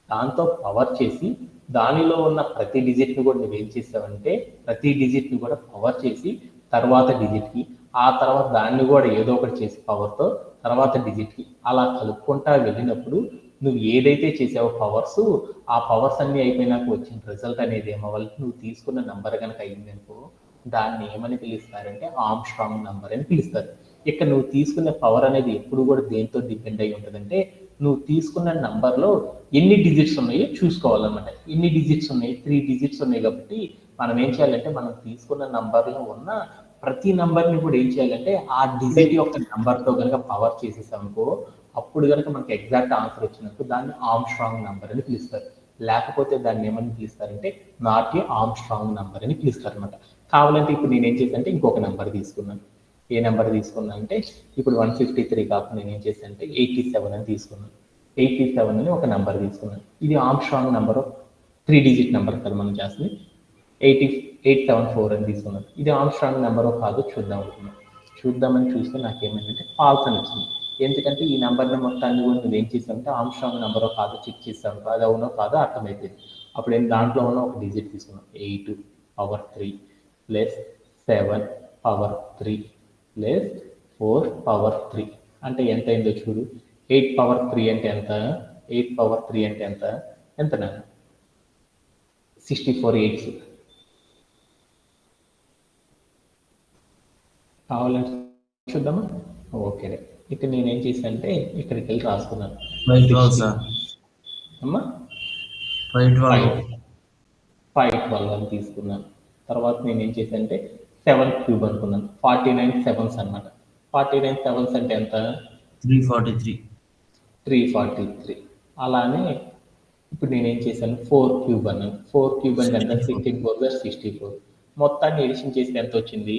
[SPEAKER 1] దాంతో పవర్ చేసి దానిలో ఉన్న ప్రతి డిజిట్ని కూడా నువ్వేం చేసావంటే ప్రతి డిజిట్ని కూడా పవర్ చేసి తర్వాత డిజిట్కి, ఆ తర్వాత దాన్ని కూడా ఏదో ఒకటి చేసి పవర్తో తర్వాత డిజిట్కి అలా కలుపుకుంటా వెళ్ళినప్పుడు నువ్వు ఏదైతే చేసావో పవర్స్, ఆ పవర్స్ అన్నీ అయిపోయినాక వచ్చిన రిజల్ట్ అనేది ఏమవ్వాలి, నువ్వు తీసుకున్న నంబర్ కనుక అయిందనుకో దాన్ని ఏమని పిలుస్తారంటే ఆర్మ్స్ట్రాంగ్ నంబర్ అని పిలుస్తారు. ఇక్కడ నువ్వు తీసుకున్న పవర్ అనేది ఎప్పుడు కూడా దేంతో డిపెండ్ అయి ఉంటుందంటే నువ్వు తీసుకున్న నంబర్లో ఎన్ని డిజిట్స్ ఉన్నాయో చూసుకోవాలన్నమాట. ఎన్ని డిజిట్స్ ఉన్నాయి, 3 డిజిట్స్ ఉన్నాయి కాబట్టి మనం ఏం చేయాలంటే మనం తీసుకున్న నంబర్లో ఉన్న ప్రతి నంబర్ని కూడా ఏం చేయాలంటే ఆ డిజిట్ యొక్క నంబర్తో కనుక పవర్ చేసేసామనుకో అప్పుడు కనుక మనకి ఎగ్జాక్ట్ ఆన్సర్ వచ్చినప్పుడు దాన్ని ఆర్మ్స్ట్రాంగ్ నంబర్ అని పిలుస్తారు. లేకపోతే దాన్ని ఏమని పిలుస్తారంటే నాట్ ఏ ఆర్మ్స్ట్రాంగ్ నంబర్ అని పిలుస్తారు అనమాట. కావాలంటే ఇప్పుడు నేను ఏం చేశానంటే ఇంకొక నెంబర్ తీసుకున్నాను. ఏ నెంబర్ తీసుకున్నా అంటే ఇప్పుడు 153 కాకుండా నేను ఏం చేశానంటే 87 అని తీసుకున్నాను. 87 అని ఒక నెంబర్ తీసుకున్నాను. ఇది ఆర్మ్స్ట్రాంగ్ నెంబర్ 3 డిజిట్ నెంబర్ కదా మనం చేస్తుంది. 874 అని తీసుకున్నాను. ఇది ఆర్మ్స్ట్రాంగ్ నెంబరో కాదో చూద్దామని చూస్తే నాకేమైందంటే ఫాల్స్ అని వచ్చింది. ఎందుకంటే ఈ నెంబర్ని మొత్తాన్ని కూడా నువ్వేం చేసావంటే ఆర్మ్స్ట్రాంగ్ నెంబరో కాదో చెక్ చేసావు, అది అవునో కాదో అర్థమైపోయింది. అప్పుడు నేను దాంట్లో ఉన్న ఒక డిజిట్ తీసుకున్నాను. 8 power 3 plus 7 power 3 plus 4 power 3 అంటే ఎంత అయిందో చూడు. 8 పవర్ 3 అంటే ఎంత, 8 పవర్ 3 అంటే ఎంత నాన్న, 64 8 కావాలంటే చూద్దామా. ఓకే, ఇక్కడ నేనేం చేశానంటే ఇక్కడికి వెళ్ళి రాసుకున్నాను. అమ్మా 512 అని తీసుకున్నాను. తర్వాత నేను ఏం చేశానంటే 7 క్యూబ్ అనుకున్నాను. 49 7s అనమాట. 49 7s అంటే ఎంత, 343. అలానే ఇప్పుడు నేనేం చేశాను 4 క్యూబ్ అన్నాను. 4 క్యూబ్ అంటే ఎంత, 64 మొత్తాన్ని ఎడిషన్ చేస్తే ఎంత వచ్చింది,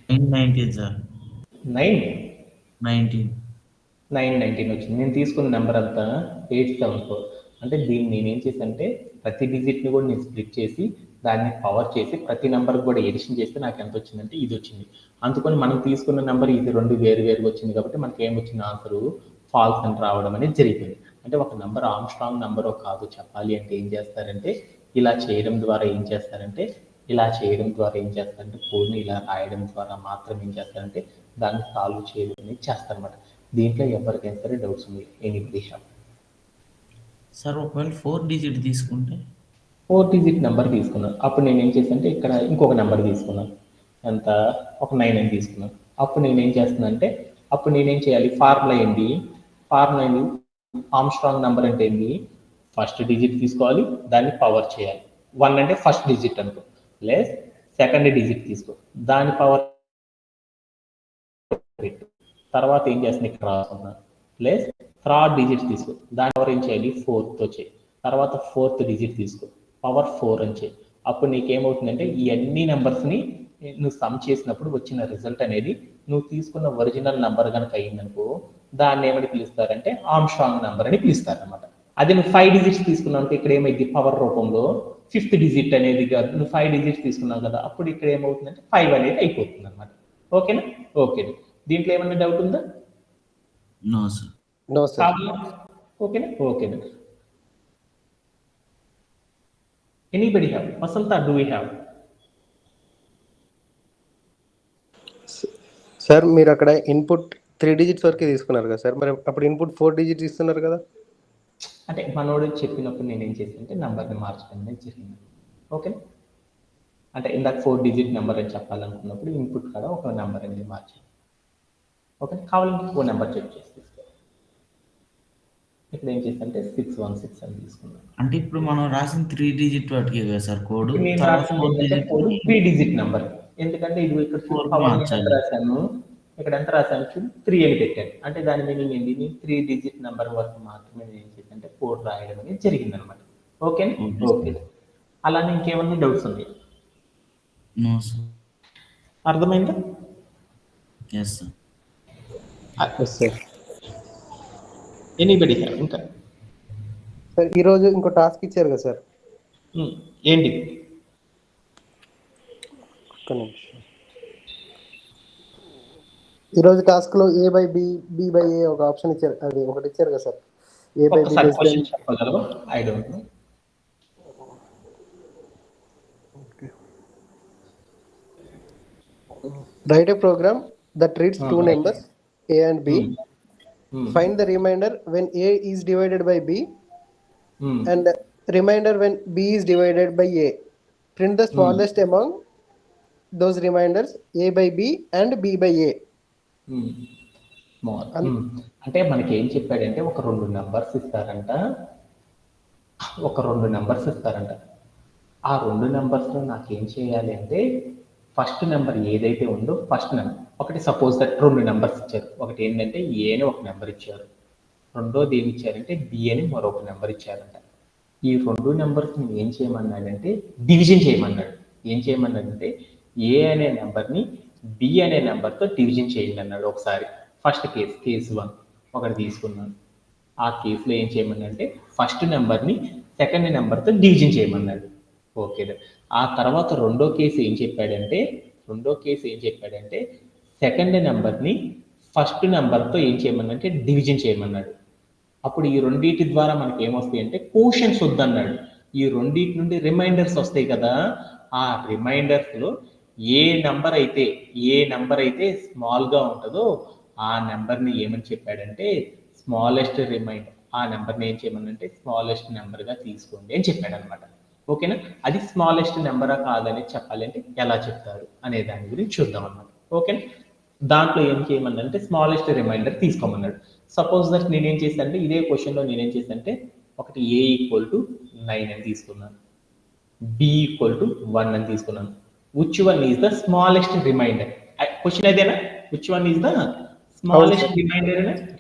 [SPEAKER 1] 919 వచ్చింది. నేను తీసుకున్న నెంబర్ అంతా 874. అంటే దీన్ని నేనేం చేశానంటే ప్రతి డిజిట్ని కూడా నేను స్ప్లిట్ చేసి దాన్ని పవర్ చేసి ప్రతి నెంబర్కి కూడా ఎడిషన్ చేస్తే నాకు ఎంత వచ్చిందంటే ఇది వచ్చింది. అందుకని మనం తీసుకున్న నెంబర్ ఇది రెండు వేరుగా వచ్చింది కాబట్టి మనకి ఏమొచ్చింది ఆన్సర్ ఫాల్స్ అని రావడం అనేది జరిగిపోయింది. అంటే ఒక నెంబర్ ఆర్మ్స్ట్రాంగ్ నెంబరో కాదు చెప్పాలి అంటే ఏం చేస్తారంటే ఇలా చేయడం ద్వారా ఏం చేస్తారంటే కోడ్ని ఇలా రాయడం ద్వారా మాత్రం ఏం చేస్తారంటే దాన్ని సాల్వ్ చేయడం అనేది చేస్తారనమాట. దీంట్లో ఎవరికైనా సరే డౌట్స్ ఉంది ఎనీబడి హ్యావ్?
[SPEAKER 2] సార్ ఒకవేళ 4 డిజిట్ తీసుకుంటే
[SPEAKER 1] 4 డిజిట్ నెంబర్ తీసుకున్నాను. అప్పుడు నేను ఏం చేస్తానంటే ఇక్కడ ఇంకొక నెంబర్ తీసుకున్నాను. ఎంత? ఒక 9 అని తీసుకున్నాను. అప్పుడు నేనేం చేస్తున్నానంటే అప్పుడు నేనేం చేయాలి? ఫార్ములా ఏంటి? ఆర్మ్స్ట్రాంగ్ నెంబర్ అంటే ఏంటి? ఫస్ట్ డిజిట్ తీసుకోవాలి, దాన్ని పవర్ చేయాలి. 1 అంటే ఫస్ట్ డిజిట్ అనుకో, ప్లస్ సెకండ్ డిజిట్ తీసుకో, దాని పవర్ పెట్టు. తర్వాత ఏం చేస్తుంది? ఇక్కడ రాసుకున్నాను. ప్లస్ థర్డ్ డిజిట్ తీసుకో, దాని పవర్ ఏం చేయాలి? 4తో చేయి. తర్వాత ఫోర్త్ డిజిట్ తీసుకో, పవర్ 4 అని చేయి. అప్పుడు నీకేమవుతుందంటే ఈ అన్ని నెంబర్స్ని నువ్వు సమ్ చేసినప్పుడు వచ్చిన రిజల్ట్ అనేది నువ్వు తీసుకున్న ఒరిజినల్ నెంబర్ కనుక అయిందనుకో దాన్ని ఏమని పిలుస్తారంటే ఆర్మ్స్ట్రాంగ్ నెంబర్ అని పిలుస్తారు అనమాట. అదే నువ్వు 5 డిజిట్స్ తీసుకున్నావు ఇక్కడ ఏమైంది? పవర్ రూపంలో 5th డిజిట్ అనేది కాదు, నువ్వు 5 డిజిట్స్ తీసుకున్నావు కదా, అప్పుడు ఇక్కడ ఏమవుతుందంటే 5 అనేది అయిపోతుంది అనమాట. ఓకేనా? ఓకే. దీంట్లో ఏమన్నా డౌట్ ఉందా?
[SPEAKER 2] No sir.
[SPEAKER 3] No sir.
[SPEAKER 1] ఓకేనా? ఓకేనా. Anybody have? Vasantha, do you have?
[SPEAKER 3] Sir మీరు అక్కడ ఇన్పుట్ 3 డిజిట్స్ వరకు తీసుకున్నారు కదా సార్, మరి అప్పుడు ఇన్పుట్ 4 డిజిట్స్ ఇస్తున్నారు కదా?
[SPEAKER 1] అంటే మనోడు చెప్పినప్పుడు నేనేం చేశానంటే నెంబర్ని మార్చడం అనేది జరిగింది. ఓకేనా? అంటే ఇందాక 4 డిజిట్ నెంబర్ అని చెప్పాలనుకున్నప్పుడు ఇన్పుట్ కాడ ఒక నెంబర్ అనేది మార్చాను. ఓకే, కావాలంటే 4 నెంబర్ చెక్ చేసి తీసుకో. ఇక్కడ ఏం చేస్తానంటే 616 అని తీసుకున్నాను.
[SPEAKER 2] అంటే ఇప్పుడు మనం రాసిన 3 డిజిట్ వాటికి కదా సార్ కోడ్?
[SPEAKER 1] నేను రాసిన 3 డిజిట్ నెంబర్, ఎందుకంటే ఇది ఇక్కడ ఎంత రాశాను, ఇక్కడ ఎంత రాశాను చూడు, 3 అని పెట్టాను. అంటే దాని మీనింగ్ ఏంటి? 3 డిజిట్ నెంబర్ వరకు మాత్రమే నేను ఏం చేశానంటే కోడ్ రాయడం అనేది జరిగింది అనమాట. ఓకే. ఓకే. అలానే ఇంకేమన్నా డౌట్స్ ఉన్నాయి?
[SPEAKER 2] No sir.
[SPEAKER 1] అర్థమైందా?
[SPEAKER 2] Yes sir.
[SPEAKER 3] సార్
[SPEAKER 1] ఎనీబడి ఇంకా
[SPEAKER 3] సార్ ఈరోజు ఇంకో టాస్క్ ఇచ్చారు కదా సార్,
[SPEAKER 1] ఏంటి?
[SPEAKER 3] ఒక్క నిమిషం. ఈరోజు టాస్క్ లో A by B, B by A ఒక ఆప్షన్ ఇచ్చారు, అది ఒకటి ఇచ్చారు కదా సార్. A by B
[SPEAKER 1] చెప్పగలవా? I don't know.
[SPEAKER 3] Write a program that reads two numbers A and B. Find the remainder when A is divided by B and remainder when B is divided by A. Print the smallest among those remainders A by B and B by A.
[SPEAKER 1] అంటే మనకి ఏం చెప్పాడంటే ఒక రెండు numbers ఇస్తారంట. ఆ రెండు నెంబర్స్లో నాకేం చేయాలి అంటే ఫస్ట్ నెంబర్ ఏదైతే ఉందో ఫస్ట్ నెంబర్, ఒకటి సపోజ్ దట్ 2 నెంబర్స్ ఇచ్చారు. ఒకటి ఏంటంటే ఏ అని ఒక నెంబర్ ఇచ్చారు, రెండోది ఏమి ఇచ్చారంటే బి అని మరొక నెంబర్ ఇచ్చారంట. ఈ 2 నెంబర్స్ని ఏం చేయమన్నాడంటే డివిజన్ చేయమన్నాడు. ఏం చేయమన్నాడంటే ఏ అనే నెంబర్ని బి అనే నెంబర్తో డివిజన్ చేయండి అన్నాడు. ఒకసారి ఫస్ట్ కేసు 1 ఒకటి తీసుకున్నాను. ఆ కేసులో ఏం చేయమన్నాడంటే ఫస్ట్ నెంబర్ని సెకండ్ నెంబర్తో డివిజన్ చేయమన్నాడు. ఓకే. ఆ తర్వాత రెండో కేసు ఏం చెప్పాడంటే సెకండ్ నెంబర్ని ఫస్ట్ నెంబర్తో ఏం చేయమన్నాడంటే డివిజన్ చేయమన్నాడు. అప్పుడు ఈ రెండింటి ద్వారా మనకి ఏమొస్తాయి అంటే కోషన్స్ వద్దన్నాడు. ఈ రెండింటి నుండి రిమైండర్స్ వస్తాయి కదా, ఆ రిమైండర్స్లో ఏ నెంబర్ అయితే స్మాల్గా ఉంటుందో ఆ నెంబర్ని ఏమని చెప్పాడంటే స్మాలెస్ట్ రిమైండర్, ఆ నెంబర్ని ఏం చేయమనంటే స్మాలెస్ట్ నెంబర్గా తీసుకోండి అని చెప్పాడు అనమాట. ఓకేనా? అది స్మాలెస్ట్ నెంబరా కాదని చెప్పాలంటే ఎలా చెప్తారు అనే దాని గురించి చూద్దాం అన్నమాట. ఓకేనా? దాంట్లో ఏం చేయమన్నాడంటే స్మాలెస్ట్ రిమైండర్ తీసుకోమన్నాడు. సపోజ్ దట్ నేనేం చేశానంటే ఇదే క్వశ్చన్లో నేనేం చేశానంటే ఒకటి A = 9 అని తీసుకున్నాను, B = 1 అని తీసుకున్నాను. Which one is the smallest remainder? Question అదేనా? Which one is the smallest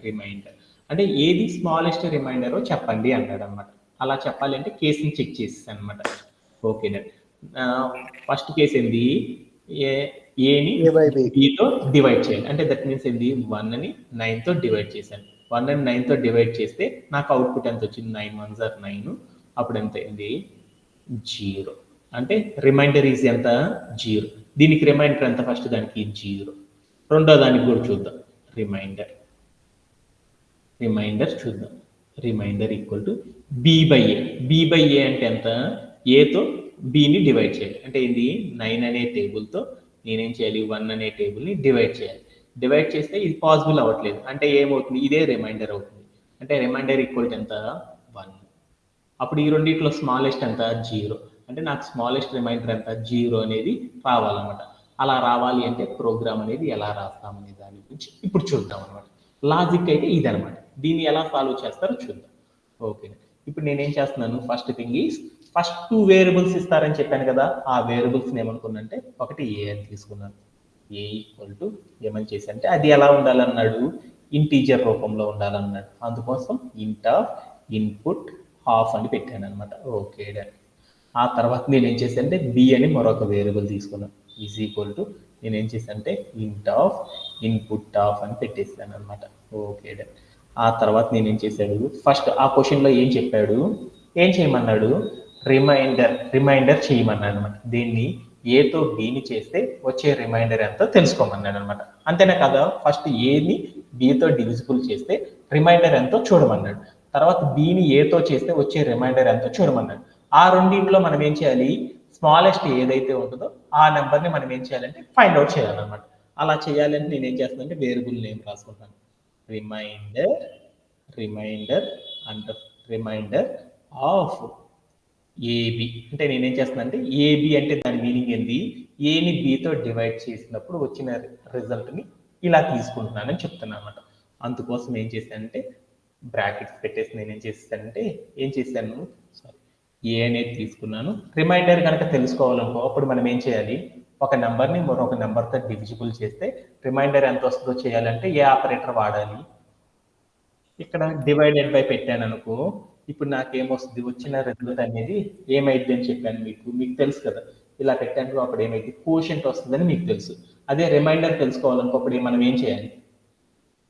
[SPEAKER 1] remainder అంటే ఏది స్మాలెస్ట్ రిమైండరో చెప్పండి అన్నాడు అనమాట. అలా చెప్పాలంటే కేసుని చెక్ చేసేసాను అనమాట. ఓకేనా? ఫస్ట్ కేసు ఏంది? ఏని బితో డివైడ్ చేయాలి. అంటే దట్ మీన్స్ ఏంది 1ని 9తో డివైడ్ చేశాను. 1ని 9తో డివైడ్ చేస్తే నాకు అవుట్పుట్ ఎంత వచ్చింది? 9 1s are 9. అప్పుడు ఎంత అయింది? 0. అంటే రిమైండర్ ఈజ్ ఎంత? 0. దీనికి రిమైండర్ ఎంత? ఫస్ట్ దానికి 0. రెండో దానికి కూడా చూద్దాం. రిమైండర్ చూద్దాం. Reminder equal to b/a. b/a అంటే ఎంత? ఏతో బిని డివైడ్ చేయాలి. అంటే ఇది 9 అనే టేబుల్తో నేనేం చేయాలి? 1 అనే టేబుల్ని డివైడ్ చేయాలి. డివైడ్ చేస్తే ఇది పాసిబుల్ అవ్వట్లేదు. అంటే ఏమవుతుంది? ఇదే రిమైండర్ అవుతుంది. అంటే రిమైండర్ ఈక్వల్ టు ఎంత? 1. అప్పుడు ఈ రెండిట్లో స్మాలెస్ట్ ఎంత? 0. అంటే నాకు స్మాలెస్ట్ రిమైండర్ ఎంత? 0 అనేది రావాలన్నమాట. అలా రావాలి అంటే ప్రోగ్రామ్ అనేది ఎలా రాస్తామనే దాని గురించి ఇప్పుడు చూద్దాం అనమాట. లాజిక్ అయితే ఇదనమాట. దీన్ని ఎలా సాల్వ్ చేస్తారో చూద్దాం. ఓకే, ఇప్పుడు నేనేం చేస్తున్నాను? First thing is first 2 variables ఇస్తారని చెప్పాను కదా. ఆ వేరియబుల్స్ ఏమనుకున్నంటే ఒకటి ఏ అని తీసుకున్నాను. ఏ ఈక్వల్ టు ఏమని చేసి అంటే అది ఎలా ఉండాలన్నాడు? ఇంటీజర్ రూపంలో ఉండాలన్నాడు. అందుకోసం ఇంట్ ఆఫ్ ఇన్పుట్ హాఫ్ అని పెట్టాను అనమాట. Okay done. ఆ తర్వాత నేనేం చేశాను అంటే బి అని మరొక వేరియబుల్ తీసుకున్నాను. ఈజ్ ఈక్వల్ టు నేనేం చేశాను అంటే ఇంట్ ఆఫ్ ఇన్పుట్ ఆఫ్ అని పెట్టేసాను అనమాట. Okay done. ఆ తర్వాత నేనేం చేశాడు? ఫస్ట్ ఆ క్వశ్చన్లో ఏం చెప్పాడు? ఏం చేయమన్నాడు? రిమైండర్ చేయమన్నాడు అనమాట. దీన్ని ఏతో బిని చేస్తే వచ్చే రిమైండర్ ఎంతో తెలుసుకోమన్నాడు అనమాట. అంతేనా కదా? ఫస్ట్ ఏని బితో డివిజిబుల్ చేస్తే రిమైండర్ ఎంతో చూడమన్నాడు. తర్వాత బిని ఏతో చేస్తే వచ్చే రిమైండర్ ఎంతో చూడమన్నాడు. ఆ రెండింటిలో మనం ఏం చేయాలి? స్మాలెస్ట్ ఏదైతే ఉంటుందో ఆ నెంబర్ని మనం ఏం చేయాలంటే ఫైండ్ అవుట్ చేయాలన్నమాట. అలా చేయాలంటే నేను ఏం చేస్తానంటే వేరియబుల్ నేమ్ రాసుకుంటాను. Remainder of A B. అంటే నేనేం చేస్తున్నానంటే ఏబి అంటే దాని మీనింగ్ ఏంది? ఏని బితో డివైడ్ చేసినప్పుడు వచ్చిన రిజల్ట్ని ఇలా తీసుకుంటున్నానని చెప్తున్నాను అనమాట. అందుకోసం ఏం చేశానంటే బ్రాకెట్స్ పెట్టేసి నేను ఏం చేశాను ఏ అనేది తీసుకున్నాను. రిమైండర్ కనుక తెలుసుకోవాలనుకో అప్పుడు మనం ఏం చేయాలి? ఒక నెంబర్ని మరొక నెంబర్తో డివిజిబుల్ చేస్తే రిమైండర్ ఎంత వస్తుందో చేయాలంటే ఏ ఆపరేటర్ వాడాలి? ఇక్కడ డివైడెడ్ బై పెట్టాను అనుకో, ఇప్పుడు నాకేమొస్తుంది? వచ్చిన రిజల్ట్ అనేది ఏమైంది అని చెప్పాను మీకు తెలుసు కదా. ఇలా పెట్టాను అప్పుడు ఏమైంది? కోషెంట్ వస్తుందని మీకు తెలుసు. అదే రిమైండర్ తెలుసుకోవాలనుకో అప్పుడు మనం ఏం చేయాలి?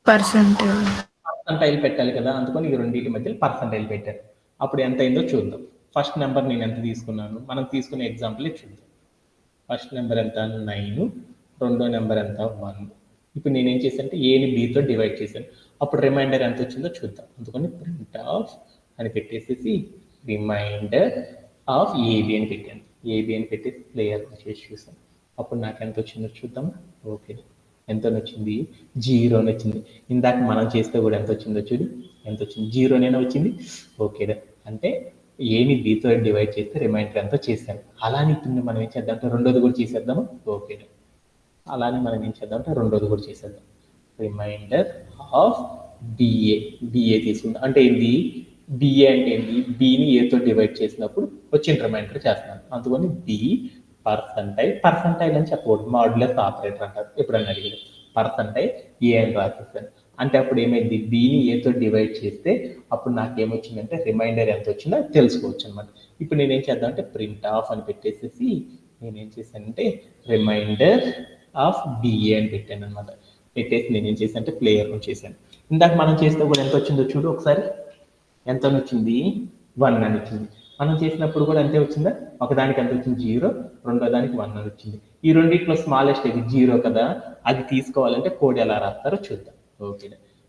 [SPEAKER 1] పర్సంటైల్ పెట్టాలి కదా. అందుకని ఈ రెండింటి మధ్యలో పర్సంటైల్ పెట్టారు. అప్పుడు ఎంత అయిందో చూద్దాం. ఫస్ట్ నెంబర్ నేను ఎంత తీసుకున్నాను? మనం తీసుకునే ఎగ్జాంపుల్ చూద్దాం. ఫస్ట్ నెంబర్ ఎంత? 9. రెండో నెంబర్ ఎంత? 1. ఇప్పుడు నేనేం చేశానంటే ఏని బితో డివైడ్ చేశాను. అప్పుడు రిమైండర్ ఎంత వచ్చిందో చూద్దాం. అందుకని ప్రింట్ ఆఫ్ అని పెట్టేసి రిమైండర్ ఆఫ్ ఏబి అని పెట్టాను. ఏబి అని పెట్టేసి ప్లేయర్ చేసి చూసాను. అప్పుడు నాకు ఎంత వచ్చిందో చూద్దాం. ఓకే, ఎంత వచ్చింది? 0 అని వచ్చింది. ఇందాక మనం చేస్తే కూడా ఎంత వచ్చిందో చూడు. ఎంత వచ్చింది? 0 వచ్చింది. ఓకే, అంటే ఏని బితో డివైడ్ చేస్తే రిమైండర్ ఎంతో చేశాను. అలానే ఇప్పుడు మనం ఏం చేద్దాం అంటే రెండోది కూడా చేసేద్దాము. ఓకే, అలానే మనం ఏం చేద్దాం అంటే రెండోది కూడా చేసేద్దాం. రిమైండర్ ఆఫ్ బిఏ తీసుకుందాం. అంటే ఏంది? బిఏ అంటే ఏంది? బిని ఏతో డివైడ్ చేసినప్పుడు వచ్చిన రిమైండర్ చేస్తున్నాను. అందుకని బి పర్సంటైల్ అని చెప్పకూడదు, మాడ్యులస్ ఆపరేటర్ అంటారు. ఎప్పుడన్నా అడిగారు పర్సంటైల్ ఏ అని రాసేస్తాను. అంటే అప్పుడు ఏమైంది? బిని ఏతో డివైడ్ చేస్తే అప్పుడు నాకు ఏమొచ్చిందంటే రిమైండర్ ఎంత వచ్చిందో తెలుసుకోవచ్చు అనమాట. ఇప్పుడు నేనేం చేద్దాం అంటే ప్రింట్ ఆఫ్ అని పెట్టేసి నేనేం చేశానంటే రిమైండర్ ఆఫ్ బిఏ అని పెట్టాను అనమాట. పెట్టేసి నేనేం చేశాను అంటే ప్లేయర్ చేశాను. ఇందాక మనం చేస్తే కూడా ఎంత వచ్చిందో చూడు ఒకసారి. ఎంత వచ్చింది? 1 అని వచ్చింది. మనం చేసినప్పుడు కూడా అంతే వచ్చిందా? ఒకదానికి ఎంత వచ్చింది? 0. రెండో దానికి 1 అని వచ్చింది. ఈ రెండింటిలో స్మాలెస్ట్ ఇది 0 కదా. అది తీసుకోవాలంటే కోడ్ ఎలా రాస్తారో చూద్దాం. ఓకే,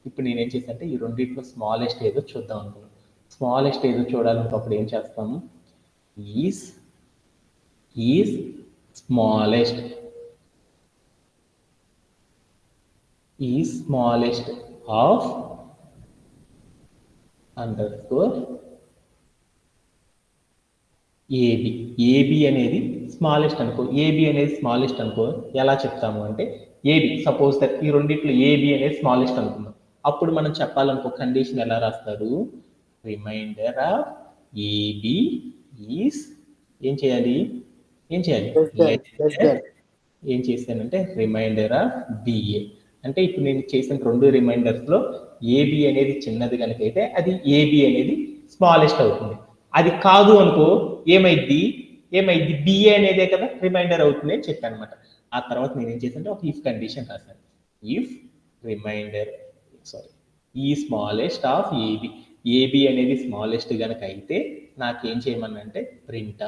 [SPEAKER 1] ఇప్పుడు నేనేం చేశాను అంటే ఈ రెండింటిలో స్మాలెస్ట్ ఏదో చూద్దాం అనుకున్నాను. స్మాలెస్ట్ ఏదో చూడాలంటే అప్పుడు ఏం చేస్తాము? Is smallest of underscore A B. A B అనేది స్మాలెస్ట్ అనుకో. ఏబి అనేది స్మాలెస్ట్ అనుకో. ఎలా చెప్తాము అంటే ఏబి సపోజ్ దట్ ఈ రెండిట్లో ఏబి అనేది స్మాలెస్ట్ అనుకుందాం. అప్పుడు మనం చెప్పాలనుకో కండిషన్ ఎలా రాస్తారు? రిమైండర్ ఆఫ్ ఏబి ఈజ్ ఏం చేయాలి? ఏం చేశానంటే రిమైండర్ ఆఫ్ బిఏ. అంటే ఇప్పుడు నేను చేసిన రెండు రిమైండర్స్లో ఏబి అనేది చిన్నది కనుక అయితే అది ఏబి అనేది స్మాలెస్ట్ అవుతుంది. అది కాదు అనుకో ఏమైద్ది? బిఏ అనేదే కదా రిమైండర్ అవుతుంది అని చెప్పాను అనమాట. ఆ తర్వాత నేను ఏం చేశానంటే ఒక ఇఫ్ కండిషన్ రాశాను. ఇఫ్ ఈ స్మాలెస్ట్ ఆఫ్ ఏబి అనేది స్మాలెస్ట్ కనుక అయితే నాకేం చేయమనంటే ప్రింట్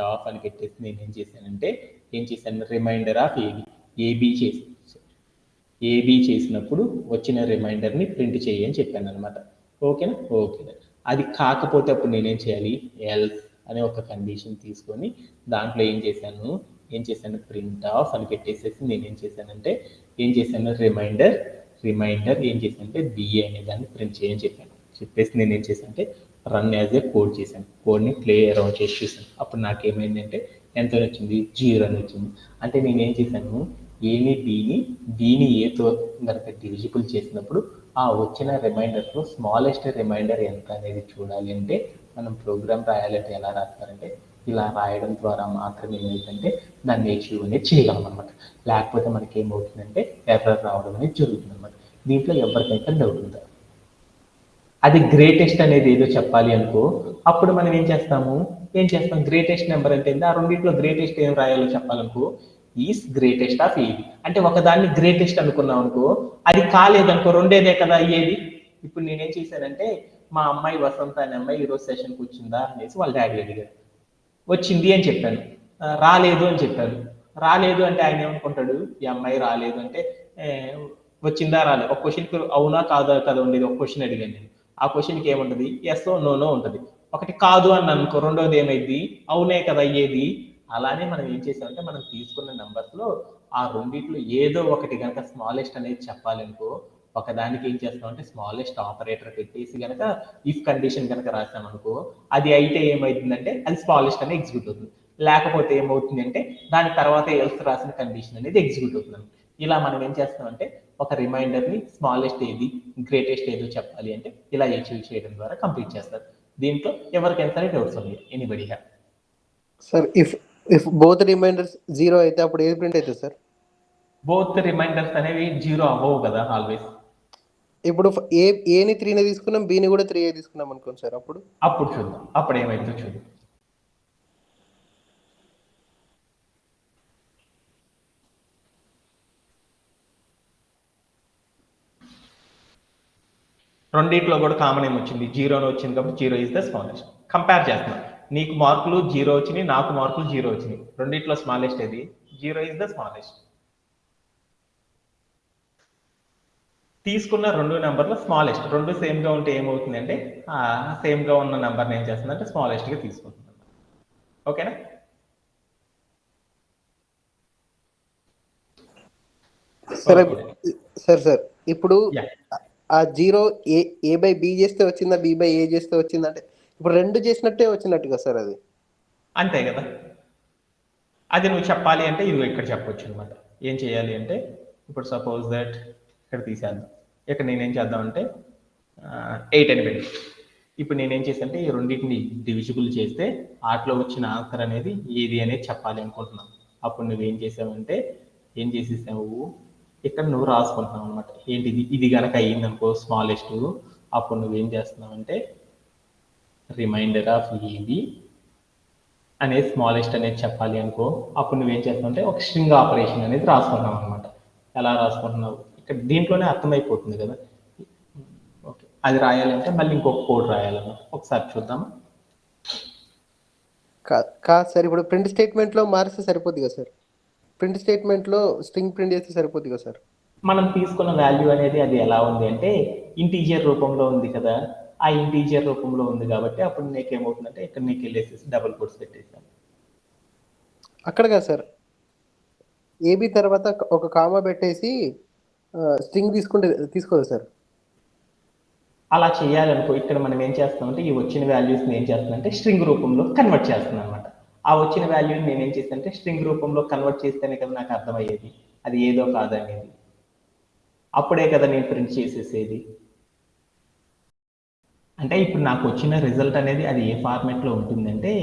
[SPEAKER 1] ఆఫ్ అని పెట్టేసి నేను ఏం చేశాను రిమైండర్ ఆఫ్ ఏబీ చేసినప్పుడు వచ్చిన రిమైండర్ని ప్రింట్ చేయి అని చెప్పాను అనమాట. ఓకేనా? ఓకే. అది కాకపోతే అప్పుడు నేనేం చేయాలి, ఎల్స్ అనే ఒక కండిషన్ తీసుకొని దాంట్లో ఏం చేశాను ప్రింట్ ఆఫ్ అని పెట్టేసేసి నేను ఏం చేశాను రిమైండర్ ఏం చేశానంటే బిఏ అనే దాన్ని ప్రింట్ చేయని చెప్పేసి నేను ఏం చేశానంటే రన్ యాజ్ ఏ కోడ్ చేశాను. కోడ్ని ప్లే అరౌండ్ చేసి చూసాను. అప్పుడు నాకేమైందంటే ఎంత వచ్చింది, 0 అని వచ్చింది. అంటే నేను ఏం చేశాను, ఏని బిని ఏతో కనుక డివిజిబుల్ చేసినప్పుడు ఆ వచ్చిన రిమైండర్లో స్మాలెస్ట్ రిమైండర్ ఎంత అనేది చూడాలి అంటే మనం ప్రోగ్రామ్ రాయాలంటే ఎలా రాస్తారంటే ఇలా రాయడం ద్వారా మాత్రమే ఏమైందంటే దాన్ని అచీవ్ అనేది చేయగలం అనమాట. లేకపోతే మనకి ఏమవుతుందంటే ఎర్రర్ రావడం అనేది జరుగుతుంది అనమాట. దీంట్లో ఎవరికైతే డౌట్ ఉందా, అది గ్రేటెస్ట్ అనేది ఏదో చెప్పాలి అనుకో, అప్పుడు మనం ఏం చేస్తాం గ్రేటెస్ట్ నెంబర్ అంటే ఆ రెండింటిలో గ్రేటెస్ట్ ఏం రాయాలో చెప్పాలనుకో ఈస్ గ్రేటెస్ట్ ఆఫ్ ఏది అంటే ఒకదాన్ని గ్రేటెస్ట్ అనుకున్నాం అనుకో, అది కాలేదనుకో రెండేదే కదా అయ్యేది. ఇప్పుడు నేనేం చేశానంటే మా అమ్మాయి వసంత అనే అమ్మాయి ఈరోజు సెషన్కి వచ్చిందా అనేసి వాళ్ళ డాడీ అడిగారు. వచ్చింది అని చెప్పాను. రాలేదు అని చెప్పాను. రాలేదు అంటే ఆయన ఏమనుకుంటాడు, ఈ అమ్మాయి రాలేదు అంటే వచ్చిందా రాలేదు, ఒక క్వశ్చన్కి అవునా కాదా కదా ఉండేది. ఒక క్వశ్చన్ అడిగాను నేను, ఆ క్వశ్చన్కి ఏముంటుంది, ఎస్ నో ఉంటుంది. ఒకటి కాదు అని అనుకో, రెండోది ఏమైంది, అవునే కదా అయ్యేది. అలానే మనం ఏం చేసామంటే మనం తీసుకున్న నెంబర్స్లో ఆ రెండిట్లో ఏదో ఒకటి కనుక స్మాలెస్ట్ అనేది చెప్పాలనుకో, ఒకదానికి ఏం చేస్తామంటే స్మాలెస్ట్ ఆపరేటర్ పెట్టేసి కనుక ఇఫ్ కండిషన్ కనుక రాసామనుకో, అది అయితే ఏమవుతుందంటే అది స్మాలెస్ట్ అనేది ఎగ్జిక్యూట్ అవుతుంది. లేకపోతే ఏమవుతుంది అంటే దాని తర్వాత ఎల్స్ రాసిన కండిషన్ అనేది ఎగ్జిక్యూట్ అవుతుంది. ఇలా మనం ఏం చేస్తామంటే ఒక రిమైండర్ని స్మాలెస్ట్ ఏది గ్రేటెస్ట్ ఏదో చెప్పాలి అంటే ఇలా అచీవ్ చేయడం ద్వారా కంప్లీట్ చేస్తారు. దీంట్లో ఎవరికైనా సరే డౌట్స్ ఉన్నాయి, anybody have?
[SPEAKER 3] Sir if both remainders 0 అయితే అప్పుడు ఏది ప్రింట్ అవుతుంది సార్?
[SPEAKER 1] బోత్ రిమైండర్స్ అనేవి 0 అవ్వవు కదా ఆల్వేస్.
[SPEAKER 3] ఇప్పుడు ఏని 3 తీసుకున్నాం, బిని కూడా 3 తీసుకున్నాం అనుకోండి సార్, అప్పుడు
[SPEAKER 1] చూద్దాం, అప్పుడు ఏమైందో చూద్దాం. రెండిట్లో కూడా కామన్ ఏమొచ్చింది, 0 వచ్చింది కాబట్టి 0 ఈజ్ ద స్మాలెస్ట్. కంపేర్ చేస్తున్నాం, నీకు మార్కులు 0 వచ్చినాయి, నాకు మార్కులు 0 వచ్చినాయి. రెండిట్లో స్మాలెస్ట్ ఏది, 0 ఈజ్ ద స్మాలెస్ట్. తీసుకున్న రెండు నెంబర్లు స్మాలెస్ట్, రెండు సేమ్గా ఉంటే ఏమవుతుంది అంటే సేమ్గా ఉన్న నెంబర్ని ఏం చేస్తుందంటే స్మాలెస్ట్గా తీసుకుంటుంది. ఓకేనా?
[SPEAKER 3] సార్ ఇప్పుడు ఆ 0 ఏ బై బి చేస్తే వచ్చిందా, బి బై ఏ చేస్తే వచ్చిందంటే ఇప్పుడు రెండు చేసినట్టే వచ్చినట్టుగా సార్ అది.
[SPEAKER 1] అంతే కదా, అది నువ్వు చెప్పాలి అంటే ఇది ఇక్కడ చెప్పొచ్చు అనమాట. ఏం చేయాలి అంటే ఇప్పుడు సపోజ్ దట్ ఇక్కడ తీసేద్దాం, ఇక్కడ నేనేం చేద్దామంటే 8 అని పెట్టి ఇప్పుడు నేనేం చేశానంటే ఈ రెండింటిని డివిజిబుల్ చేస్తే వాటిలో వచ్చిన ఆన్సర్ అనేది ఏది అనేది చెప్పాలి అనుకుంటున్నాను. అప్పుడు నువ్వేం చేసావంటే ఏం చేసేసావు, ఇక్కడ నువ్వు రాసుకుంటున్నావు అనమాట. ఏంటిది, ఇది కనుక అయ్యిందనుకో స్మాలెస్ట్, అప్పుడు నువ్వేం చేస్తున్నావంటే రిమైండర్ ఆఫ్ ఏది అనేది స్మాలెస్ట్ అనేది చెప్పాలి అనుకో, అప్పుడు నువ్వేం చేస్తావంటే ఒక స్ట్రింగ్ ఆపరేషన్ అనేది రాసుకుంటున్నావు అనమాట. ఎలా రాసుకుంటున్నావు ఇక్కడ దీంట్లోనే అర్థమైపోతుంది కదా. ఓకే, అది రాయాలంటే మళ్ళీ ఇంకొక కోడ్ రాయాలన్నమాట. ఒకసారి చూద్దాం.
[SPEAKER 3] కాదు సార్, ఇప్పుడు ప్రింట్ స్టేట్మెంట్లో మారిస్తే సరిపోద్ది కదా సార్, ప్రింట్ స్టేట్మెంట్లో స్ట్రింగ్ ప్రింట్ చేస్తే సరిపోద్ది కదా సార్.
[SPEAKER 1] మనం తీసుకున్న వాల్యూ అనేది అది ఎలా ఉంది అంటే ఇంటీజర్ రూపంలో ఉంది కదా, ఆ ఇంటీజర్ రూపంలో ఉంది కాబట్టి అప్పుడు నీకు ఏమవుతుందంటే ఇక్కడ నీకు వెళ్ళేసేసి డబుల్ కోట్స్ పెట్టేసాను.
[SPEAKER 3] అక్కడ కదా సార్, ఏబి తర్వాత ఒక కామా పెట్టేసి స్ట్రింగ్ తీసుకోదు సార్.
[SPEAKER 1] అలా చేయాలనుకో, ఇక్కడ మనం ఏం చేస్తామంటే ఈ వచ్చిన వాల్యూస్ని ఏం చేస్తామంటే స్ట్రింగ్ రూపంలో కన్వర్ట్ చేస్తున్నాం అనమాట. ఆ వచ్చిన వాల్యూని నేను ఏం చేస్తానంటే స్ట్రింగ్ రూపంలో కన్వర్ట్ చేస్తేనే కదా నాకు అర్థమయ్యేది అది ఏదో కాదనేది. అప్పుడే కదా నేను ప్రింట్ చేసేసేది. అంటే ఇప్పుడు నాకు వచ్చిన రిజల్ట్ అనేది అది ఏ ఫార్మాట్లో ఉంటుందంటే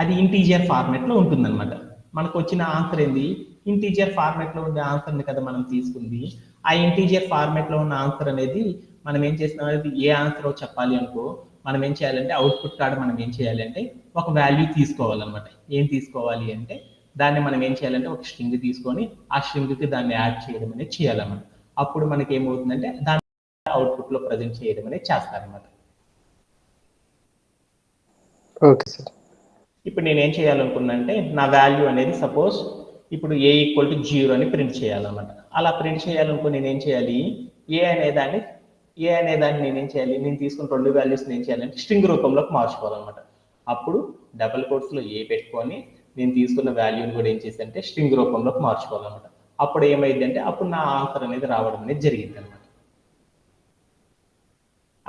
[SPEAKER 1] అది ఇంటీజర్ ఫార్మాట్లో ఉంటుందన్నమాట. మనకు వచ్చిన ఆన్సర్ ఏంది, ఇంటీజర్ ఫార్మాట్లో ఉండే ఆన్సర్ని కదా మనం తీసుకుంది. ఆ ఇంటీజర్ ఫార్మాట్లో ఉన్న ఆన్సర్ అనేది మనం ఏం చేస్తున్నాం అనేది ఏ ఆన్సర్ చెప్పాలి అనుకో, మనం ఏం చేయాలంటే అవుట్పుట్ కాడ మనం ఏం చేయాలి అంటే ఒక వాల్యూ తీసుకోవాలన్నమాట. ఏం తీసుకోవాలి అంటే దాన్ని మనం ఏం చేయాలంటే ఒక స్ట్రింగ్ తీసుకొని ఆ స్ట్రింగ్కి దాన్ని యాడ్ చేయడం అనేది చేయాలన్నమాట. అప్పుడు మనకి ఏమవుతుందంటే దాన్ని అవుట్పుట్లో ప్రజెంట్ చేయడం అనేది చేస్తారన్నమాట.
[SPEAKER 3] Okay sir.
[SPEAKER 1] ఇప్పుడు నేను ఏం చేయాలనుకున్నా అంటే నా వాల్యూ అనేది సపోజ్ ఇప్పుడు ఏ ఈక్వల్ టు 0 అని ప్రింట్ చేయాలన్నమాట. అలా ప్రింట్ చేయాలనుకుని నేను ఏం చేయాలి, ఏ అనేదాన్ని నేనేం చేయాలి, నేను తీసుకున్న 2 వాల్యూస్ ఏం చేయాలంటే స్ట్రింగ్ రూపంలోకి మార్చుకోవాలన్నమాట. అప్పుడు డబుల్ కోట్స్లో ఏ పెట్టుకొని నేను తీసుకున్న వాల్యూని కూడా ఏం చేసి అంటే స్ట్రింగ్ రూపంలోకి మార్చుకోవాలన్నమాట. అప్పుడు ఏమైంది అంటే అప్పుడు నా ఆన్సర్ అనేది రావడం అనేది జరిగింది అనమాట.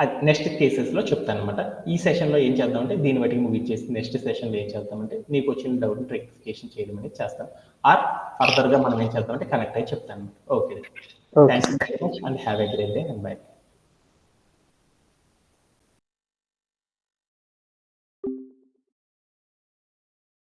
[SPEAKER 1] అది నెక్స్ట్ కేసెస్లో చెప్తాను అనమాట. ఈ సెషన్లో ఏం చేద్దామంటే దీన్ని బట్టి ముగించేసి నెక్స్ట్ సెషన్లో ఏం చేద్దామంటే నీకు వచ్చిన డౌట్ రెక్టిఫికేషన్ చేయడం అనేది చేస్తాను. ఆర్ ఫర్దర్గా మనం ఏం చేద్దామంటే కనెక్ట్ అయ్యి చెప్తాను. Okay, thanks and have a great day and by.